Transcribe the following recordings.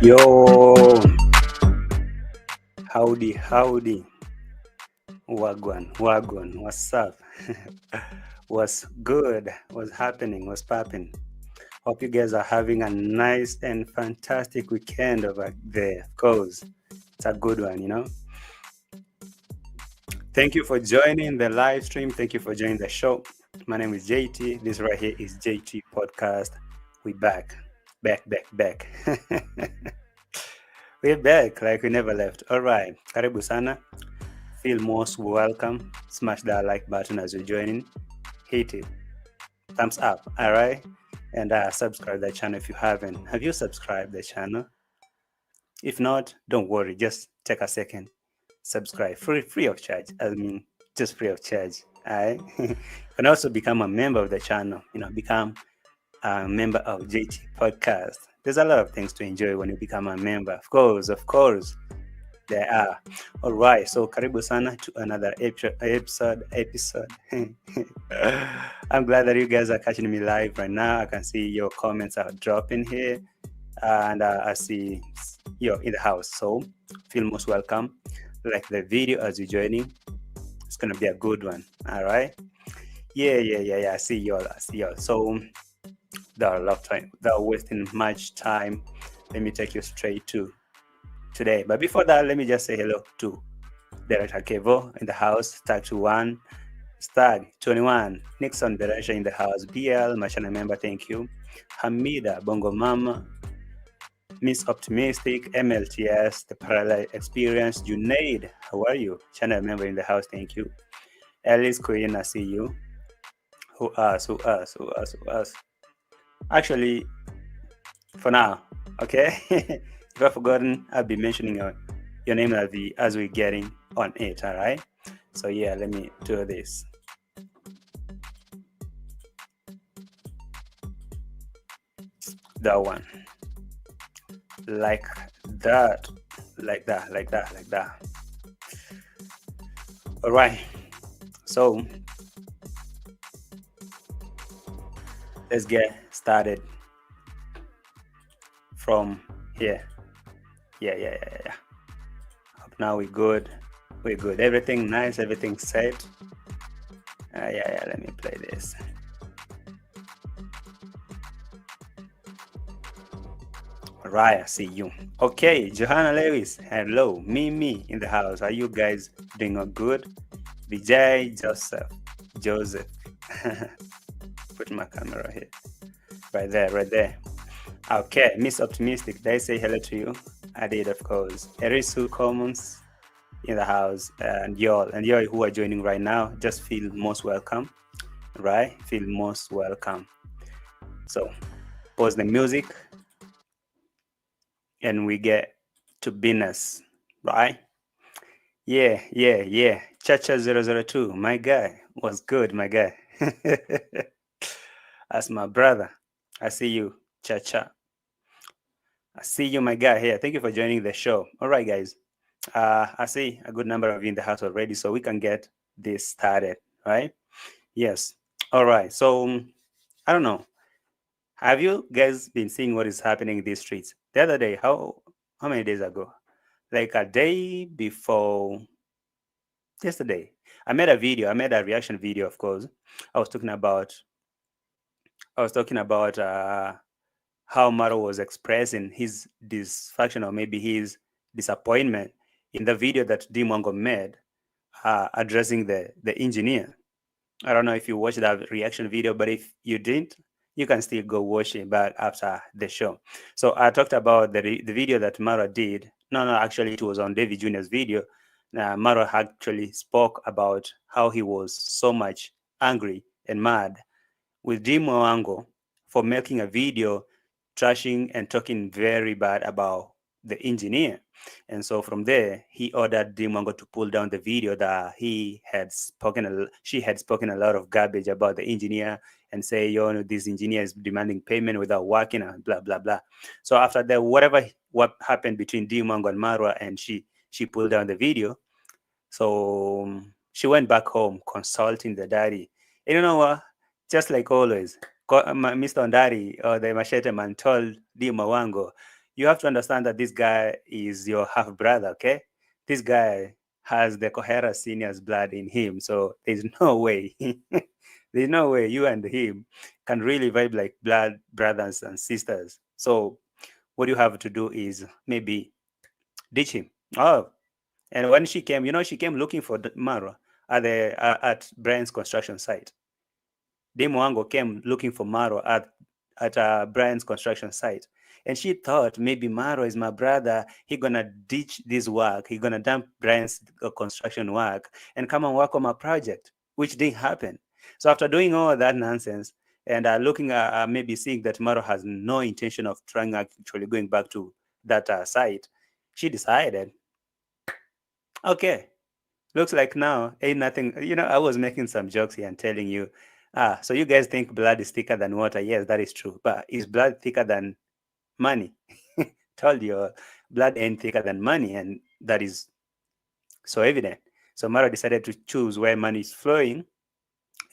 Yo, howdy. Wagwan, what's up? What's good? What's happening? What's popping? Hope you guys are having a nice and fantastic weekend over there. Of course, it's a good one. Thank you for joining the live stream. Thank you for joining the show. My name is JT. This right here is JT Podcast. We back. We're back like we never left. All right. Karibu sana. Feel most welcome. Smash that like button as you're joining. Hit it. Thumbs up. All right. And subscribe the channel if you haven't. Have you subscribed the channel? If not, don't worry. Just take a second. Subscribe. Free of charge. Just free of charge. All right. You can also become a member of the channel. Become a member of JT Podcast. There's a lot of things to enjoy when you become a member. Of course. There are. All right. So karibu sana to another episode. I'm glad that you guys are catching me live right now. I can see your comments are dropping here, and I see you're in the house. So feel most welcome. Like the video as you're joining. It's gonna be a good one. All right. Yeah. I see y'all. So without wasting much time, let me take you straight to today. But before that, let me just say hello to Director Kevo in the house, Stag 21, Stag 21, Nixon Director in the house, BL, my channel member, thank you. Hamida, Bongo Mama, Miss Optimistic, MLTS, The Parallel Experience, Junaid, how are you? Channel member in the house, thank you. Alice Queen, I see you. Who us? Actually, for now, okay? If I've forgotten, I'll be mentioning your name as we're getting on it, all right? So yeah, let me do this. That one. Like that. All right. So let's get started from here. Yeah. Hope now we're good. Everything nice, everything set. Yeah. Let me play this. All right, I see you. Okay, Johanna Lewis, hello. Mimi in the house. Are you guys doing all good? Vijay, Joseph. Put my camera here. Right there. Okay, Miss Optimistic, did I say hello to you? I did, of course. Erisu Commons in the house, and y'all who are joining right now, just feel most welcome, right? Feel most welcome. So, pause the music, and we get to business, right? Yeah. Chacha 002, my guy, was good, my guy. That's my brother. I see you, Chacha. I see you, my guy here. Thank you for joining the show. All right, guys. I see a good number of you in the house already, so we can get this started, right? Yes. All right. So, I don't know. Have you guys been seeing what is happening in these streets? The other day, how many days ago? Like a day before yesterday, I made a reaction video, of course. I was talking about how Maro was expressing his dissatisfaction or maybe his disappointment in the video that Dimango made addressing the engineer. I don't know if you watched that reaction video, but if you didn't, you can still go watch it back after the show. So I talked about the video that Maro did. No, actually it was on David Jr.'s video. Maro actually spoke about how he was so much angry and mad with DEE MWANGO for making a video trashing and talking very bad about the engineer. And so from there, he ordered Dimango to pull down the video that she had spoken a lot of garbage about the engineer and say, this engineer is demanding payment without working and blah, blah, blah. So after that, what happened between Dimango and Marwa, and she pulled down the video. So she went back home consulting the daddy. And you know what? Just like always, Mr. Ondari or the Machete man told DEE MWANGO, you have to understand that this guy is your half brother, okay? This guy has the Kohara senior's blood in him, so there's no way, there's no way you and him can really vibe like blood brothers and sisters. So what you have to do is maybe ditch him. Oh, and when she came, she came looking for Marwa at Brian's construction site. DEE MWANGO came looking for Marwa at Brian's construction site. And she thought maybe Marwa is my brother. He gonna ditch this work. He gonna dump Brian's construction work and come and work on my project, which didn't happen. So after doing all that nonsense and looking at maybe seeing that Marwa has no intention of trying actually going back to that site, she decided, okay, looks like now ain't nothing. I was making some jokes here and telling you, so you guys think blood is thicker than water. Yes, that is true. But is blood thicker than money? Told you, blood ain't thicker than money, and that is so evident. So Mara decided to choose where money is flowing,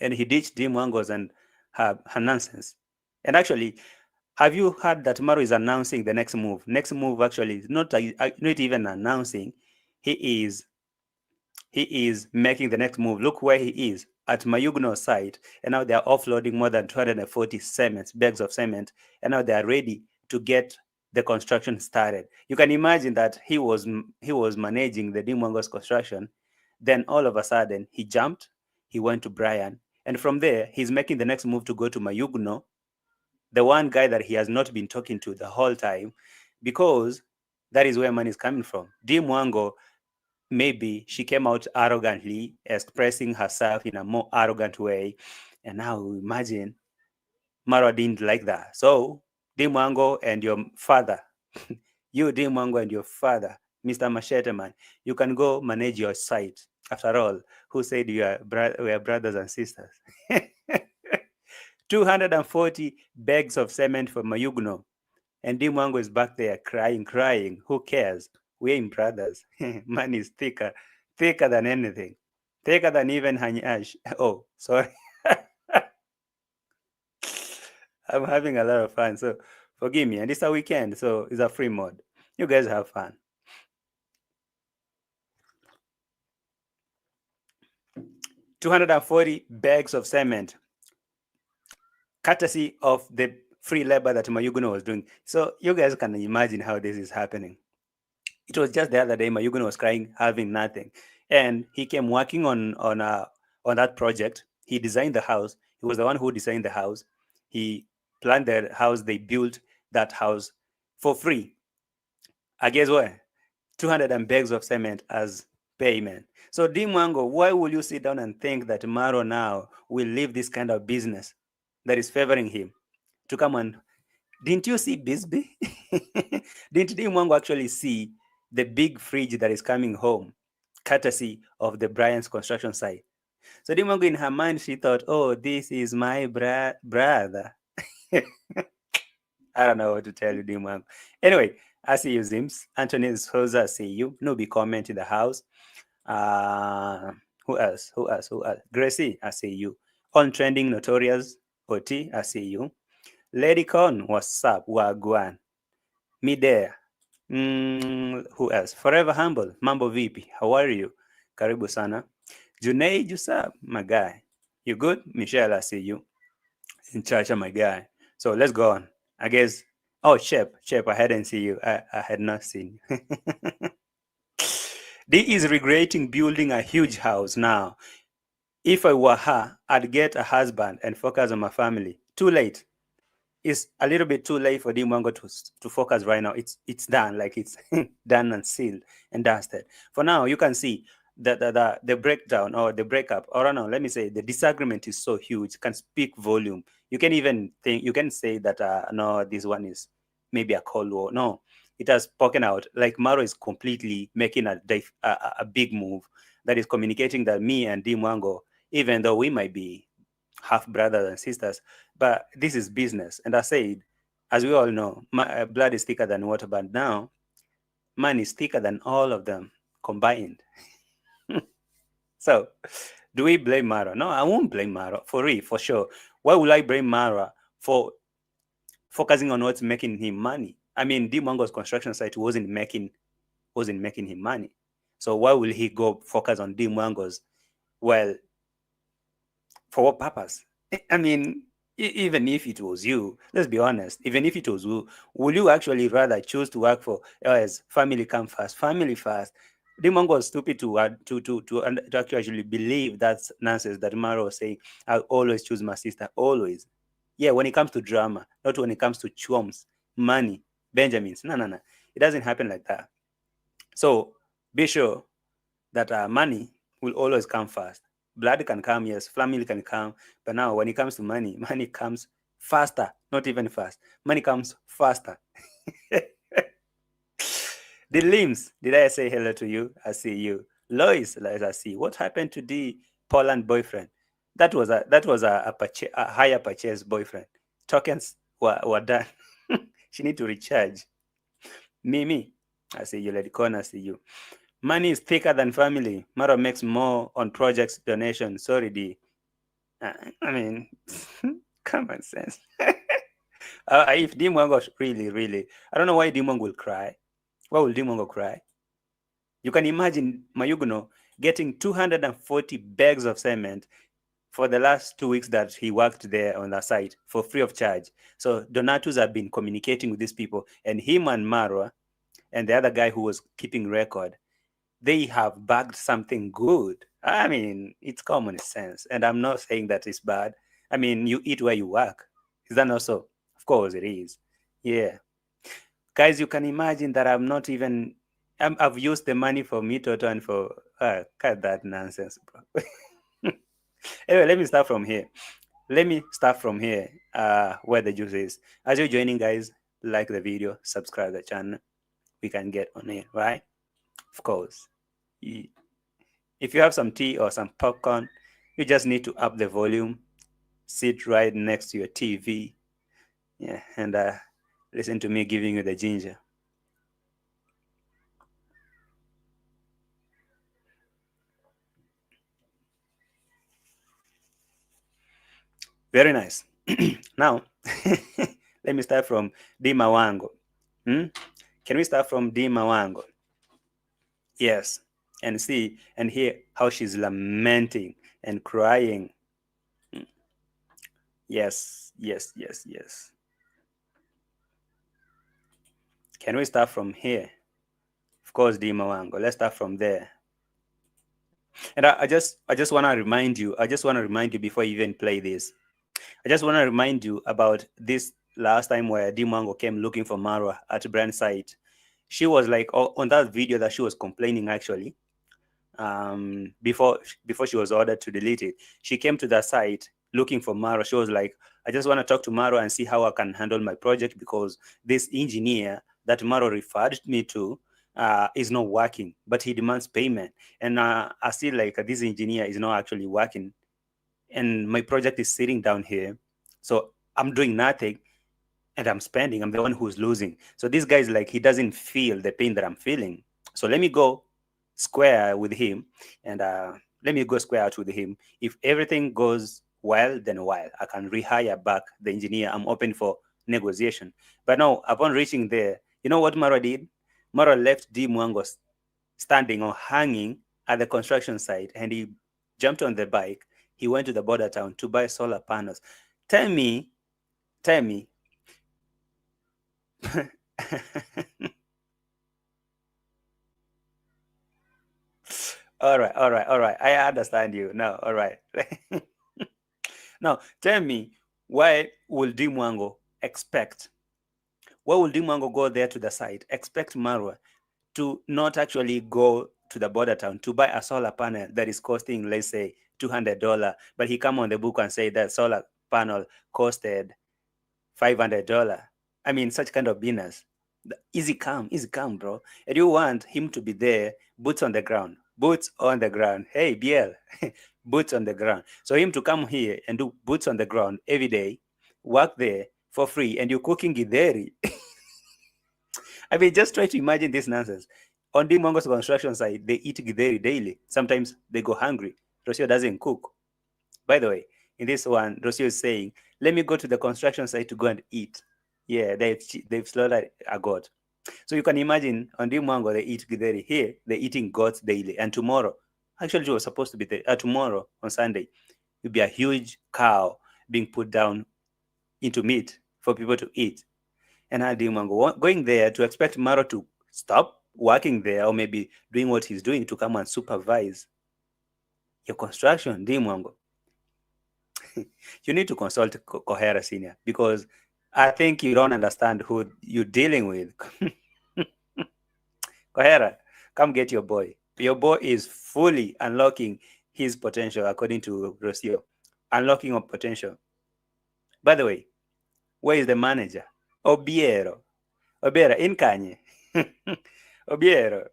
and he ditched DEE MWANGO's and her nonsense. And actually, have you heard that Maro is announcing the next move? Next move actually is not even announcing. He is making the next move. Look where he is at Mayugno site, and now they are offloading more than 240 bags of cement, and now they are ready to get the construction started. You can imagine that he was managing the DEE MWANGO's construction. Then all of a sudden he jumped, he went to Brian, and from there he's making the next move to go to Mayugno, the one guy that he has not been talking to the whole time, because that is where money is coming from. DEE MWANGO, maybe she came out arrogantly, expressing herself in a more arrogant way. And now imagine Marwa didn't like that. So DEE MWANGO and your father, you DEE MWANGO and your father, Mr. Machete Man, you can go manage your site. After all, who said we are brothers and sisters? 240 bags of cement for Mayugno. And DEE MWANGO is back there crying. Who cares? We're in brothers. Money is thicker than anything. Thicker than even Hanyash. Oh, sorry. I'm having a lot of fun, so forgive me. And it's a weekend, so it's a free mode. You guys have fun. 240 bags of cement, courtesy of the free labor that Mayugno was doing. So you guys can imagine how this is happening. It was just the other day, Mayugno was crying, having nothing. And he came working on that project. He designed the house. He was the one who designed the house. He planned the house. They built that house for free. I guess what? 200 bags of cement as payment. So DEE MWANGO, why will you sit down and think that Maro now will leave this kind of business that is favoring him to come on? Didn't you see Bisbee? Didn't DEE MWANGO actually see the big fridge that is coming home, courtesy of the Brian's construction site? So DEE MWANGO, in her mind, she thought, oh, this is my brother. I don't know what to tell you, DEE MWANGO. Anyway, I see you, Zims. Anthony Souza, I see you. Nubi comment in the house. Who else? Gracie, I see you. On Trending Notorious, OT, I see you. Lady Con, what's up? Wagwan. Me there. Who else? Forever Humble, Mambo VP, how are you? Karibu sana. Junaid Jusab, my guy. You good? Michelle, I see you. In church, my guy. So let's go on. I guess. Oh, Shep, I hadn't seen you. I had not seen you. Dee is regretting building a huge house now. If I were her, I'd get a husband and focus on my family. Too late. It's a little bit too late for DEE MWANGO to focus right now. It's done, like it's done and sealed and dusted. For now, you can see the breakdown or the breakup, or no, let me say the disagreement is so huge, it can speak volume. You can even think, you can say that no, this one is maybe a cold war. No, it has spoken out. Like Maro is completely making a big move that is communicating that me and DEE MWANGO, even though we might be half brothers and sisters, but this is business. And I said, as we all know, blood is thicker than water, but now man is thicker than all of them combined. So do we blame Mara? No, I won't blame Mara, for sure. Why would I blame Mara for focusing on what's making him money? I mean, Dimango's construction site wasn't making him money. So why will he go focus on Dimango's? Well, for what purpose? I mean, even if it was you, let's be honest, even if it was you, would you actually rather choose to work for as family come first, family first? Dimango was stupid to actually believe that's nonsense that Maro was saying. I'll always choose my sister, always. Yeah, when it comes to drama, not when it comes to chums, money, Benjamins. No, no, no. It doesn't happen like that. So be sure that money will always come first. Blood can come, yes, family can come, but now when it comes to money, money comes faster, not even fast. Money comes faster. The limbs, did I say hello to you? I see you. Lois, I see. What happened to the Poland boyfriend? That was a higher purchase boyfriend. Tokens were done. She need to recharge. Mimi, I see you. Lady Corner, I see you. Money is thicker than family. Maro makes more on projects donation. Sorry, D. I mean, common sense. If Dimango really, I don't know why Dimango will cry. Why will Dimango cry? You can imagine Mayuguno getting 240 bags of cement for the last 2 weeks that he worked there on the site for free of charge. So Donatus have been communicating with these people, and him and Marwa and the other guy who was keeping record, they have bagged something good. I mean, it's common sense. And I'm not saying that it's bad. I mean, you eat where you work. Is that not so? Of course it is. Yeah. Guys, you can imagine that I'm not even, I've used the money for me Toto and for, cut that nonsense, bro. Anyway, let me start from here. Where the juice is. As you're joining, guys, like the video, subscribe the channel. We can get on it, right? Of course. If you have some tea or some popcorn, you just need to up the volume, sit right next to your TV, yeah, and listen to me giving you the ginger. Very nice. Now, let me start from DEE MWANGO. Can we start from DEE MWANGO? Yes, and see and hear how she's lamenting and crying. Yes. Can we start from here? Of course, DEE MWANGO. Let's start from there. And I just want to remind you. I just want to remind you before you even play this. I just want to remind you about this last time where Dimango came looking for Marwa at Brand's site. She was like on that video that she was complaining actually. Before she was ordered to delete it, she came to the site looking for Marwa. She was like, I just want to talk to Marwa and see how I can handle my project because this engineer that Marwa referred me to is not working, but he demands payment. And I see like this engineer is not actually working and my project is sitting down here. So I'm doing nothing and I'm spending. I'm the one who's losing. So this guy is like, he doesn't feel the pain that I'm feeling. So let me go square with him and let me go square out with him. If everything goes well, then well, I can rehire back the engineer. I'm open for negotiation. But now, upon reaching there, you know what Marwa did? Marwa left DEE MWANGO standing or hanging at the construction site and he jumped on the bike. He went to the border town to buy solar panels. Tell me. All right. I understand you. No, all right. Now, tell me, why will Dimango expect? Why will Dimango go there to the site, expect Marwa to not actually go to the border town to buy a solar panel that is costing, let's say, $200, but he come on the book and say that solar panel costed $500. I mean, such kind of business. Easy come, bro. And you want him to be there, boots on the ground. Hey, BL, boots on the ground. So him to come here and do boots on the ground every day, work there for free, and you're cooking githeri. I mean, just try to imagine this nonsense. On Dimango's construction site, they eat githeri daily. Sometimes they go hungry. Rocio doesn't cook. By the way, in this one, Rocio is saying, let me go to the construction site to go and eat. Yeah, they've slaughtered a goat. So you can imagine on Dimango they eat githeri. Here they're eating goats daily, and tomorrow, actually it was supposed to be tomorrow on Sunday, will be a huge cow being put down into meat for people to eat. And Dimango going there to expect Maro to stop working there or maybe doing what he's doing to come and supervise your construction, Dimango. You need to consult Kohera Senior, because I think you don't understand who you're dealing with. Kohera, come get your boy. Your boy is fully unlocking his potential, according to Rocio. Unlocking of potential. By the way, where is the manager? Obiero. Obiero, in Kanye. Obiero,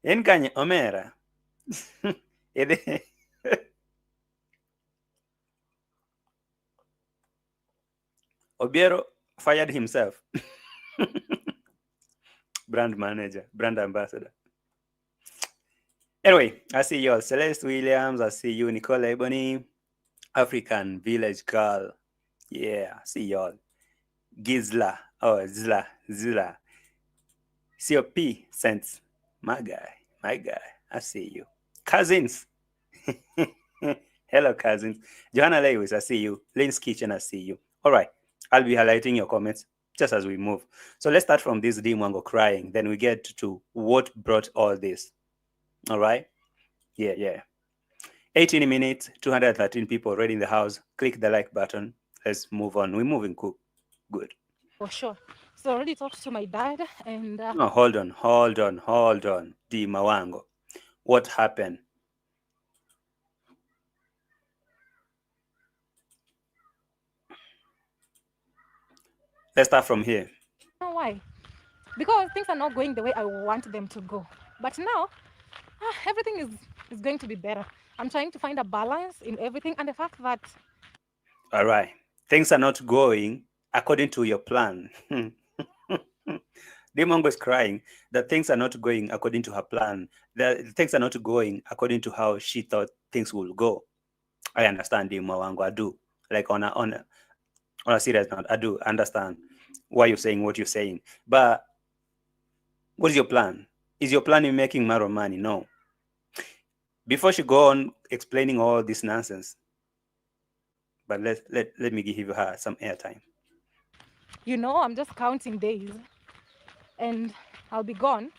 in Kanye, Omera. Obiero fired himself. Brand manager, brand ambassador. Anyway, I see y'all. Celeste Williams, I see you. Nicole Ebony, African Village Girl. Yeah, I see y'all. Gizla. Oh, Zila. COP Sense. My guy. I see you. Cousins. Hello, cousins. Johanna Lewis, I see you. Lynn's Kitchen, I see you. All right. I'll be highlighting your comments just as we move. So let's start from this Dimango crying. Then we get to what brought all this. All right. Yeah. 18 minutes, 213 people already in the house. Click the like button. Let's move on. We're moving good. For sure. So I already talked to my dad and... No, hold on. DEE MWANGO. What happened? Let's start from here. Why? Because things are not going the way I want them to go. But now, everything is going to be better. I'm trying to find a balance in everything, and the fact that... All right. Things are not going according to your plan. Dimango is crying that things are not going according to her plan. That things are not going according to how she thought things will go. I understand, Dimango. I do. Like on a serious note, I do understand why you're saying what you're saying. But what is your plan? Is your plan in making Maro money? No. Before she go on explaining all this nonsense, but let me give her some airtime. I'm just counting days and I'll be gone.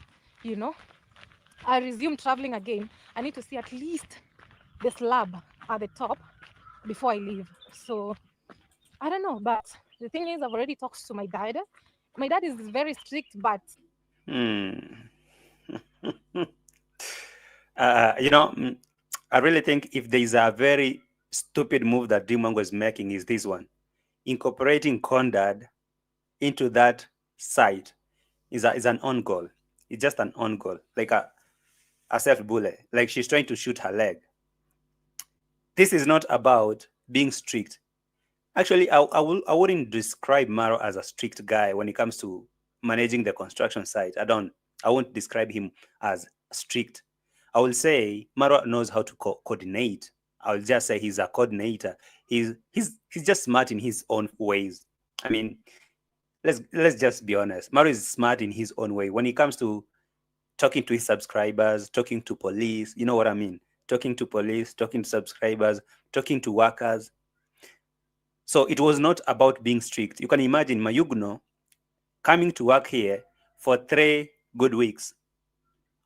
I resume traveling again. I need to see at least the slab at the top before I leave. So I don't know, but the thing is, I've already talked to my dad. My dad is very strict, but I really think if there is a very stupid move that Dimango is making, is this one. Incorporating Condad into that site is an on goal. It's just an on goal, like a self bullet. Like she's trying to shoot her leg. This is not about being strict. Actually, I wouldn't describe Maro as a strict guy when it comes to managing the construction site. I won't describe him as strict. I will say Maro knows how to coordinate. I will just say he's a coordinator. He's just smart in his own ways. I mean, let's just be honest. Maro is smart in his own way when it comes to talking to his subscribers, talking to police. You know what I mean? Talking to police, talking to subscribers, talking to workers. So it was not about being strict. You can imagine Mayugno coming to work here for 3 good weeks.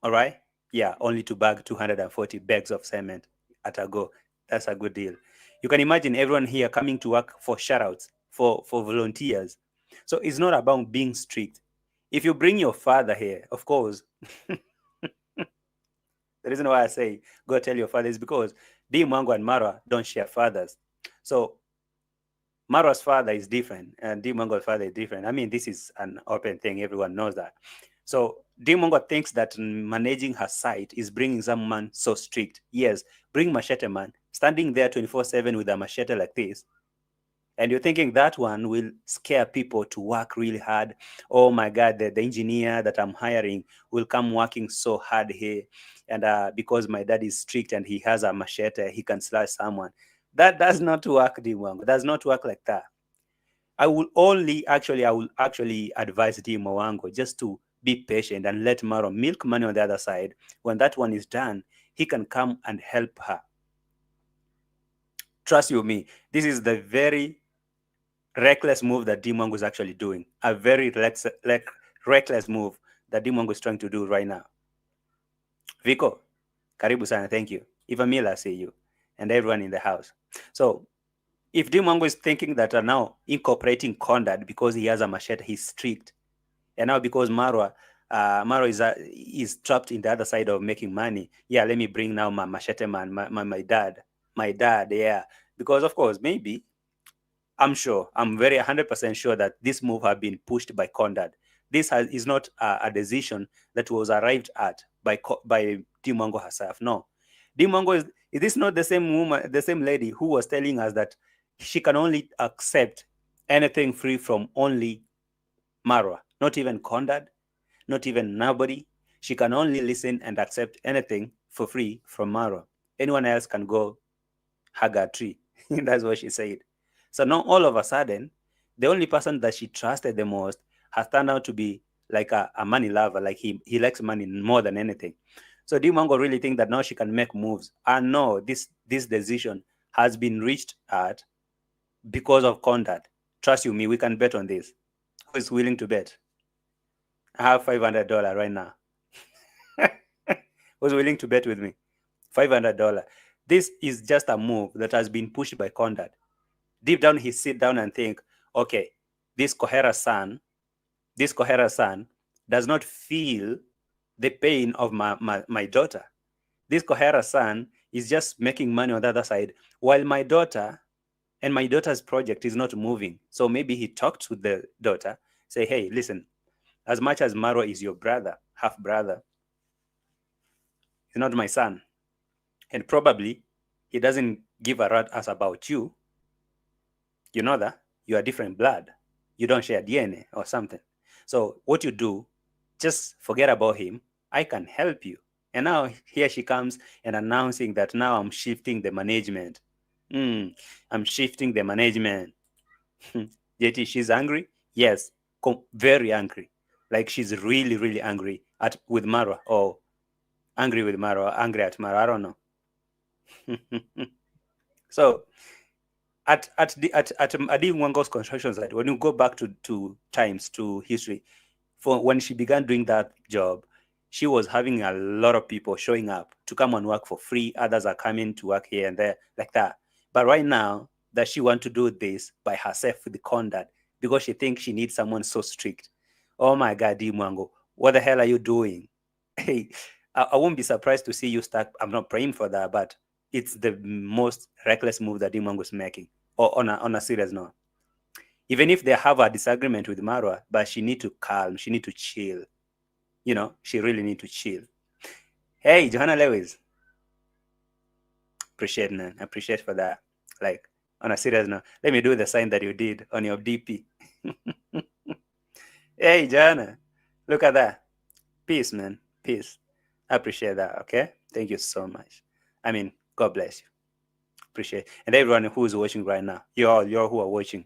All right? Yeah, only to bag 240 bags of cement at a go. That's a good deal. You can imagine everyone here coming to work for shoutouts, for volunteers. So it's not about being strict. If you bring your father here, of course, the reason why I say go tell your father is because Dimango and Marwa don't share fathers. So Marwa's father is different and Dimango's father is different. I mean, this is an open thing. Everyone knows that. So Dimango thinks that managing her site is bringing someone so strict. Yes, bring machete man, standing there 24/7 with a machete like this. And you're thinking that one will scare people to work really hard. Oh my God, the engineer that I'm hiring will come working so hard here. And because my dad is strict and he has a machete, he can slash someone. That does not work, Dimango. Does not work like that. I will actually advise DEE MWANGO just to be patient and let Marwa milk money on the other side. When that one is done, he can come and help her. Trust you me, this is the very reckless move that Dimango is actually doing. A very reckless move that Dimango is trying to do right now. Vico, karibu sana, thank you. Ivamila, see you. And everyone in the house. So if Dimango is thinking that now incorporating Conrad because he has a machete, he's strict. And now because Marwa is trapped in the other side of making money. Yeah, let me bring now my machete man, my dad. My dad, yeah. Because of course, maybe, I'm sure, I'm very 100% sure that this move has been pushed by Conrad. This is not a decision that was arrived at by Dimango herself. No. Dimango is this not the same woman, the same lady who was telling us that she can only accept anything free from only Marwa, not even Conrad, not even nobody. She can only listen and accept anything for free from Marwa. Anyone else can go hug a tree. That's what she said. So now all of a sudden, the only person that she trusted the most has turned out to be like a money lover. Like he likes money more than anything. So Dimango really think that now she can make moves. And no, this decision has been reached at because of Conrad. Trust you me, we can bet on this. Who is willing to bet? I have $500 right now. Who's willing to bet with me? $500. This is just a move that has been pushed by Conrad. Deep down, he sit down and think, okay, this Kohera son does not feel the pain of my daughter. This Kohera son is just making money on the other side, while my daughter and my daughter's project is not moving. So maybe he talked to the daughter, say, hey, listen, as much as Marwa is your brother, half brother, he's not my son. And probably he doesn't give a rat ass about you. You know that you are different blood. You don't share DNA or something. So what you do, just forget about him. I can help you. And now here she comes and announcing that now I'm shifting the management. I'm shifting the management. JT, she's angry? Yes, very angry. Like she's really, really angry with Marwa, or angry with Marwa, angry at Marwa. I don't know. So at Adi Mwango's construction site, when you go back to history, for when she began doing that job, she was having a lot of people showing up to come and work for free. Others are coming to work here and there like that. But right now that she wants to do this by herself with the Conrad because she thinks she needs someone so strict. Oh my God, DEE MWANGO, what the hell are you doing? Hey, I won't be surprised to see you start. I'm not praying for that, but it's the most reckless move that DEE MWANGO is making, or on a serious note. Even if they have a disagreement with Marwa, but she need to calm, she need to chill. You know, she really need to chill. Hey, Johanna Lewis. Appreciate, man. Appreciate for that. Like, on a serious note, let me do the sign that you did on your DP. Hey, Johanna. Look at that. Peace, man. Peace. I appreciate that, okay? Thank you so much. I mean, God bless you. Appreciate it. And everyone who's watching right now, you're who are watching.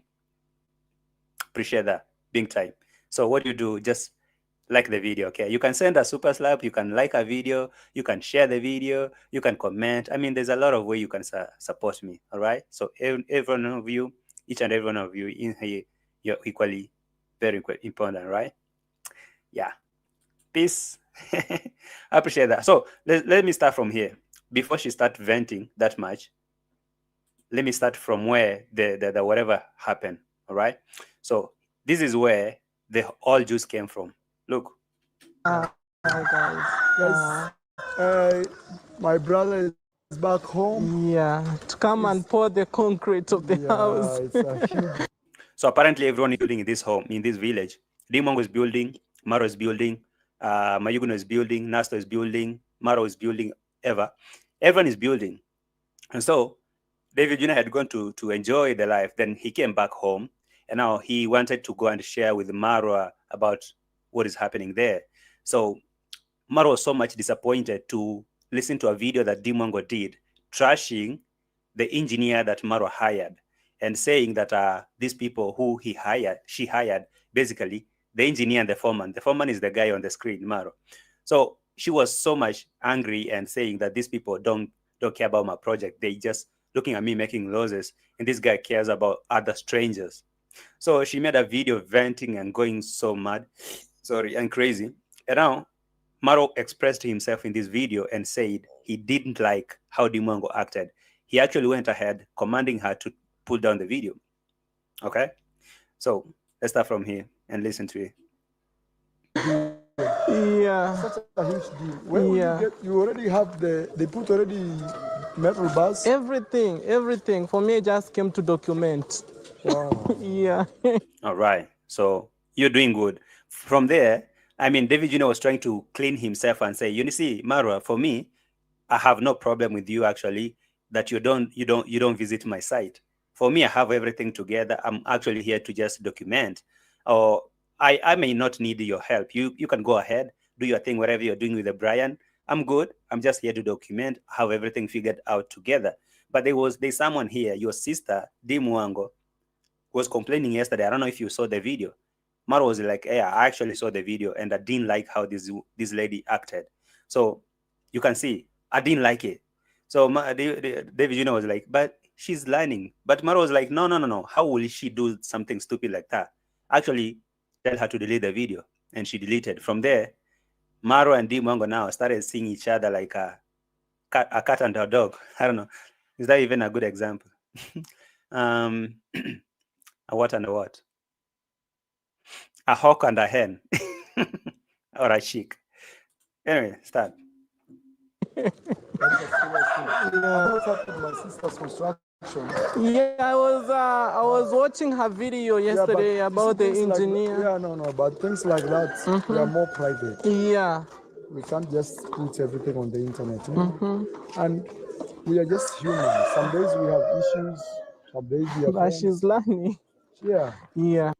Appreciate that. Big time. So what you do, just like the video, okay? You can send a super slap, you can like a video, you can share the video, you can comment. I mean, there's a lot of way you can support me, all right? So every one of you, each and every one of you in here, you're equally very important, right? Yeah. Peace. I appreciate that. So let me start from here. Before she starts venting that much, let me start from where the whatever happened, all right? So this is where the all juice came from. Look. Hi guys. My brother is back home. Yeah, to come and pour the concrete of the house. It's a huge. So apparently everyone is building in this home, in this village. Dimango is building, Maro is building, Mayuguno is building, Nasto is building, Maro is building, everyone is building. And so David Jr. had gone to enjoy the life. Then he came back home, and now he wanted to go and share with Marwa about what is happening there. So Marwa was so much disappointed to listen to a video that Dimango did, trashing the engineer that Marwa hired. and saying that these people who she hired, basically the engineer and the foreman. The foreman is the guy on the screen, Maro. So she was so much angry and saying that these people don't care about my project. They just looking at me making losses, and this guy cares about other strangers. So she made a video venting and going so mad, and crazy. And now Maro expressed himself in this video and said he didn't like how Dimango acted. He actually went ahead commanding her to pull down the video. Okay? So let's start from here and listen to it. Yeah. Such a huge deal. Where would you already have they put already metal bars? Everything. For me, just came to document. Wow. Yeah. All right. So you're doing good. From there, I mean, David Jr. was trying to clean himself and say, you see, Marwa, for me, I have no problem with you actually that you don't visit my site. For me, I have everything together. I'm actually here to just document. Or I may not need your help. You can go ahead, do your thing, whatever you're doing with the Brian. I'm good. I'm just here to document, have everything figured out together. But there's someone here, your sister, DEE MWANGO, was complaining yesterday. I don't know if you saw the video. Mara was like, yeah, I actually saw the video and I didn't like how this lady acted. So you can see, I didn't like it. So David Jr. was like, but she's learning. But Mara was like, no. How will she do something stupid like that? Actually, tell her to delete the video. And she deleted. From there, Maro and DEE MWANGO now started seeing each other like a cat and a dog. I don't know. Is that even a good example? A what and a what? A hawk and a hen. Or a chick. Anyway, start. Yeah, I was watching her video yesterday about the engineer. Like, but things like that, they are more private. Yeah. We can't just put everything on the internet. You know? And we are just human. Some days we have issues, some days we have But friends. she's learning. Yeah. Yeah.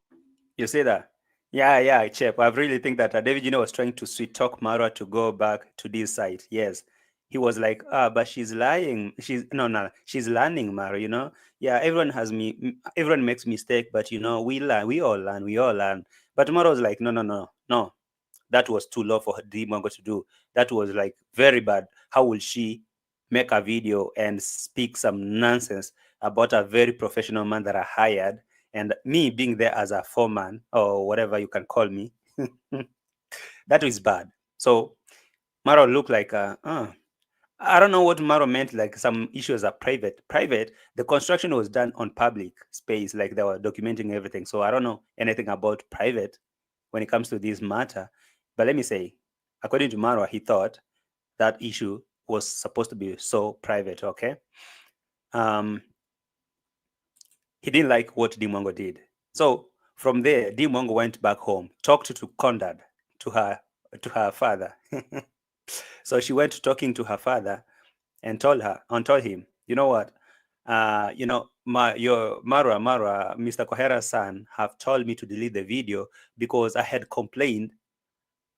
You see that? Yeah, Chep. I really think that David Jr. was trying to sweet talk Marwa to go back to this site. Yes. He was like, but she's lying. She's learning, Marwa, you know? Yeah, everyone makes mistake, but you know, we all learn. But Marwa was like, no. That was too low for Dimango to do. That was like very bad. How will she make a video and speak some nonsense about a very professional man that I hired, and me being there as a foreman or whatever you can call me? That is bad. So Maro looked like I don't know what Maro meant, like some issues are private. The construction was done on public space, like they were documenting everything. So I don't know anything about private when it comes to this matter. But let me say, according to Marwa, he thought that issue was supposed to be so private, okay? He didn't like what Dimango did. So from there, Dimango went back home, talked to Condad, to her father. So she went talking to her father and told him, you know what? Your Marwa, Mr. Kohera's son, have told me to delete the video because I had complained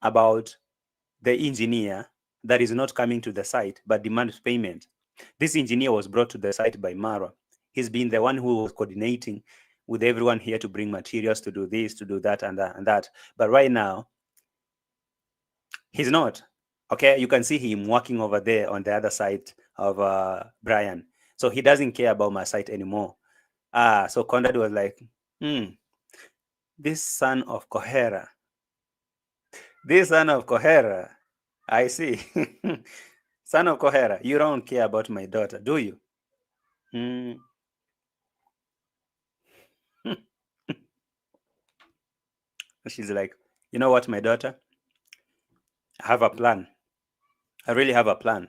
about the engineer that is not coming to the site but demands payment. This engineer was brought to the site by Marwa. He's been the one who was coordinating with everyone here to bring materials, to do this, to do that, and that. But right now, he's not. Okay, you can see him walking over there on the other side of Brian. So he doesn't care about my site anymore. So Condad was like, this son of Kohera, I see. Son of Kohera, you don't care about my daughter, do you? She's like, you know what, my daughter? I have a plan. I really have a plan.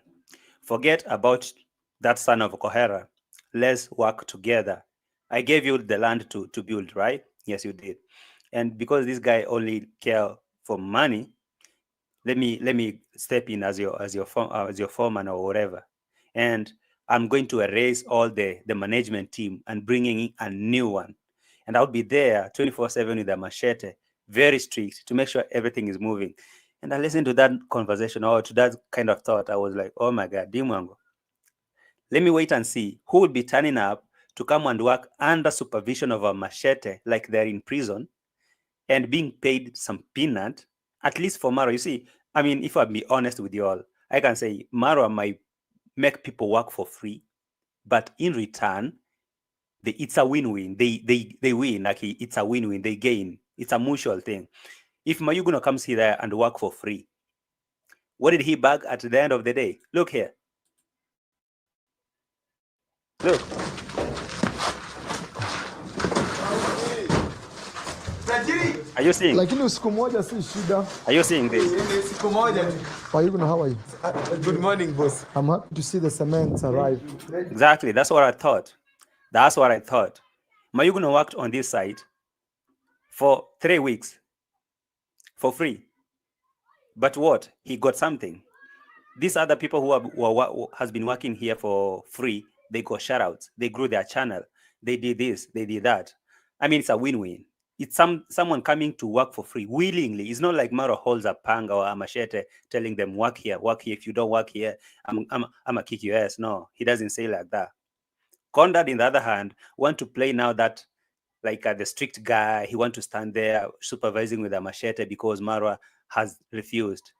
Forget about that son of Kohera. Let's work together. I gave you the land to build, right? Yes, you did. And because this guy only care for money, let me step in as your foreman or whatever. And I'm going to erase all the management team and bringing in a new one. And I'll be there 24/7 with a machete, very strict, to make sure everything is moving. And I listened to that conversation, or to that kind of thought. I was like, oh my God, DEE MWANGO. Let me wait and see who will be turning up to come and work under supervision of a machete, like they're in prison, and being paid some peanut, at least for Marwa. You see, I mean, if I be honest with you all, I can say Marwa might make people work for free, but in return, it's a win-win. They win, like it's a win-win. They gain. It's a mutual thing. If Mayuguno comes here and work for free, what did he bag at the end of the day? Look here. Look. Are you seeing? Lakini siku moja si shida. Are you seeing this? Siku moja. Mayuguno, how are you? Good morning, boss. I'm happy to see the cement arrive. Exactly. That's what I thought. That's what I thought. Mayuguno worked on this site for 3 weeks for free. But what? He got something. These other people who has been working here for free, they got shoutouts. They grew their channel. They did this. They did that. I mean, it's a win-win. It's someone coming to work for free willingly. It's not like Marwa holds a panga or a machete telling them, work here, work here. If you don't work here, I'm gonna kick your ass. No, he doesn't say like that. Conrad, in the other hand, want to play now that like the strict guy. He want to stand there supervising with a machete because Marwa has refused.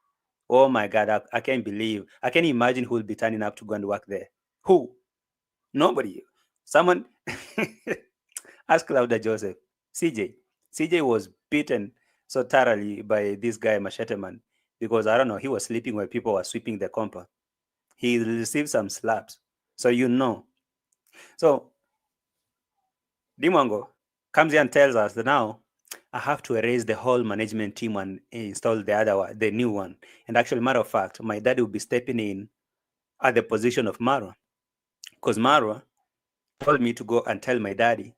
Oh my God, I can't believe. I can't imagine who will be turning up to go and work there. Who? Nobody. Someone ask Claudia Joseph. CJ was beaten so thoroughly by this guy, Machete Man, because I don't know, he was sleeping when people were sweeping the compound. He received some slaps. So you know. So Dimango comes here and tells us that now I have to erase the whole management team and install the new one. And actually, matter of fact, my daddy will be stepping in at the position of Marwa, because Marwa told me to go and tell my daddy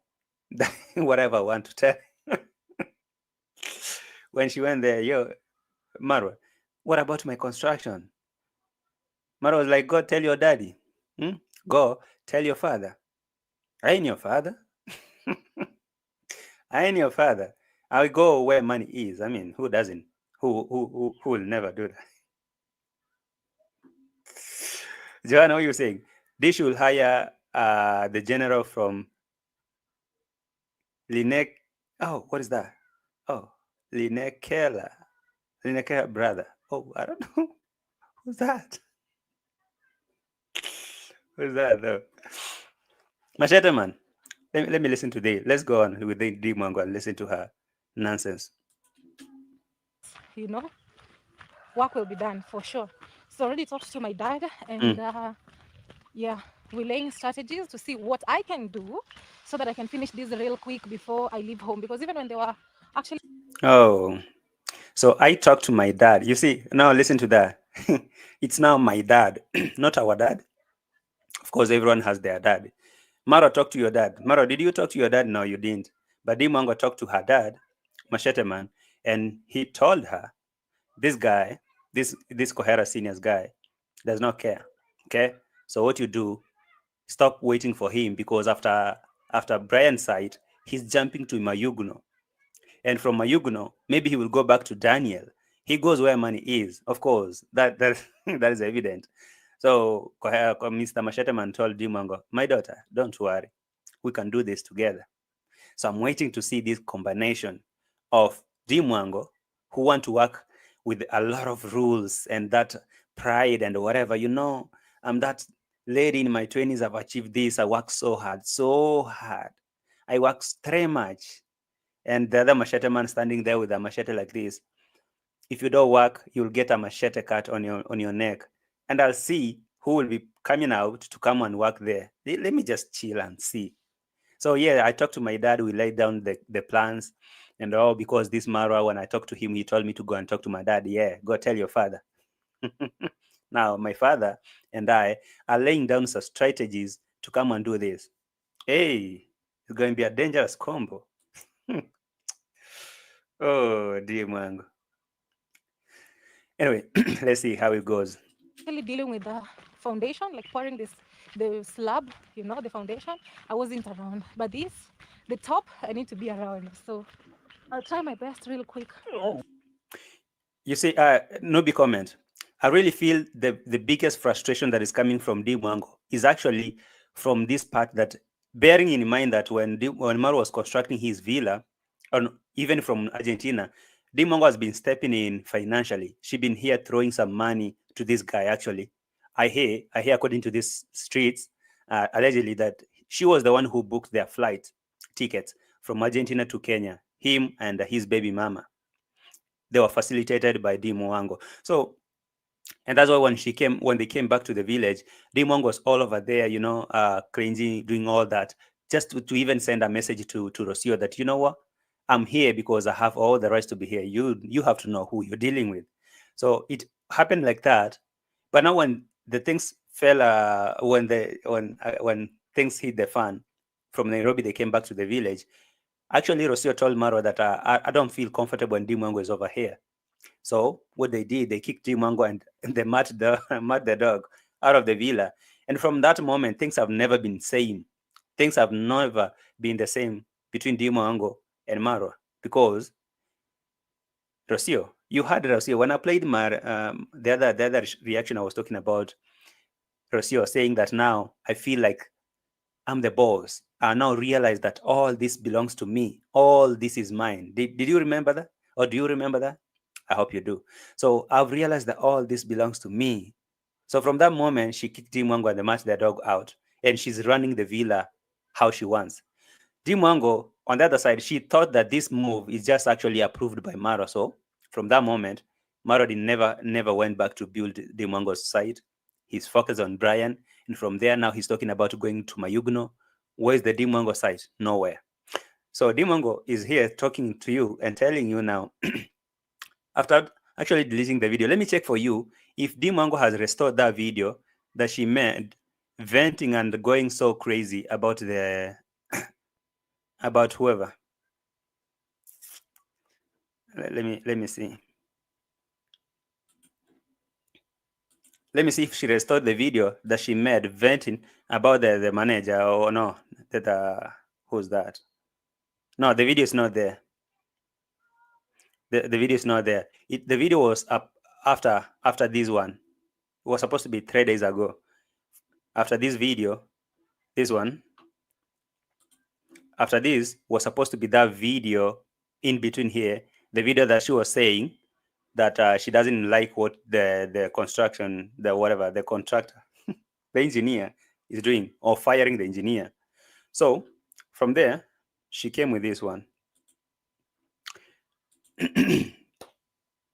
that whatever I want to tell. When she went there, yo, Marwa, what about my construction? Marwa was like, go tell your daddy. Go tell your father. I ain't your father. I ain't your father. I'll go where money is. I mean, who doesn't? Who will never do that? Joanna, what are you saying? They should hire the general from Linek. Oh, what is that? Oh, Linek Kela brother. Oh, I don't know. Who's that? Who's that though? Machete Man. Let me listen to this. Let's go on with the Dimango and listen to her nonsense. You know, work will be done for sure. So already talked to my dad, and yeah, we're laying strategies to see what I can do so that I can finish this real quick before I leave home. Because even when they were actually... Oh, so I talked to my dad. You see, now listen to that. It's now my dad, not our dad. Of course, everyone has their dad. Marwa, talk to your dad. Marwa, did you talk to your dad? No, you didn't. But Dimango talked to her dad, Machete Man, and he told her, this guy, this Kohera Seniors guy, does not care. Okay? So what you do, stop waiting for him, because after Brian's side, he's jumping to Mayuguno. And from Mayuguno, maybe he will go back to Daniel. He goes where money is. Of course, that is evident. So Mr. Machete Man told Dimango, my daughter, don't worry. We can do this together. So I'm waiting to see this combination of Dimango, who want to work with a lot of rules and that pride and whatever. You know, I'm that lady in my 20s. I've achieved this. I work so hard. I work very much. And the other Machete Man standing there with a machete like this. If you don't work, you'll get a machete cut on your neck. And I'll see who will be coming out to come and work there. Let me just chill and see. So yeah, I talked to my dad. We laid down the plans and all, because this Marwa, when I talked to him, he told me to go and talk to my dad. Yeah, go tell your father. Now, my father and I are laying down some strategies to come and do this. Hey, it's going to be a dangerous combo. Oh, dear Mango. Anyway, let's see how it goes. Really dealing with the foundation, like pouring the slab, you know, the foundation. I wasn't around, but the top, I need to be around. So I'll try my best real quick. You see, no big comment. I really feel the biggest frustration that is coming from Dimango is actually from this part that bearing in mind that when Marwa was constructing his villa, even from Argentina, Dimango has been stepping in financially. She's been here throwing some money to this guy. Actually, I hear according to these streets, allegedly that she was the one who booked their flight tickets from Argentina to Kenya. Him and his baby mama, they were facilitated by DEE MWANGO. So, and that's why when they came back to the village, DEE MWANGO was all over there, cringing, doing all that, just to even send a message to Rocio that, you know what, I'm here because I have all the rights to be here. You have to know who you're dealing with. So it happened like that. But now when the things fell, when things hit the fan from Nairobi, they came back to the village. Actually, Rocio told Marwa that I don't feel comfortable when DEE MWANGO is over here. So what they did, they kicked Dimango and they mat the dog out of the villa. And from that moment, things have never been same. Things have never been the same between Dimango and Marwa, because Rocio, you heard Rocio when I played the other reaction I was talking about. Rocio saying that now I feel like I'm the boss. I now realize that all this belongs to me. All this is mine. Did you remember that? Or do you remember that? I hope you do. So I've realized that all this belongs to me. So from that moment, she kicked Dimango and they matched their dog out. And she's running the villa how she wants. Dimango, on the other side, she thought that this move is just actually approved by Maro. So from that moment, Maro never went back to build Dimango's site. He's focused on Brian. And from there, now he's talking about going to Mayugno. Where's the Dimango site? Nowhere. So Dimango is here talking to you and telling you now, after actually deleting the video, let me check for you if Dimango has restored that video that she made, venting and going so crazy about about whoever. Let me see. Let me see if she restored the video that she made venting about the manager, or no, who's that? No, the video is not there. The video is not there. The video was up after this one. It was supposed to be 3 days ago. After this video, this one, after this was supposed to be that video in between here, the video that she was saying that she doesn't like what the construction, the contractor, the engineer is doing, or firing the engineer. So from there, she came with this one.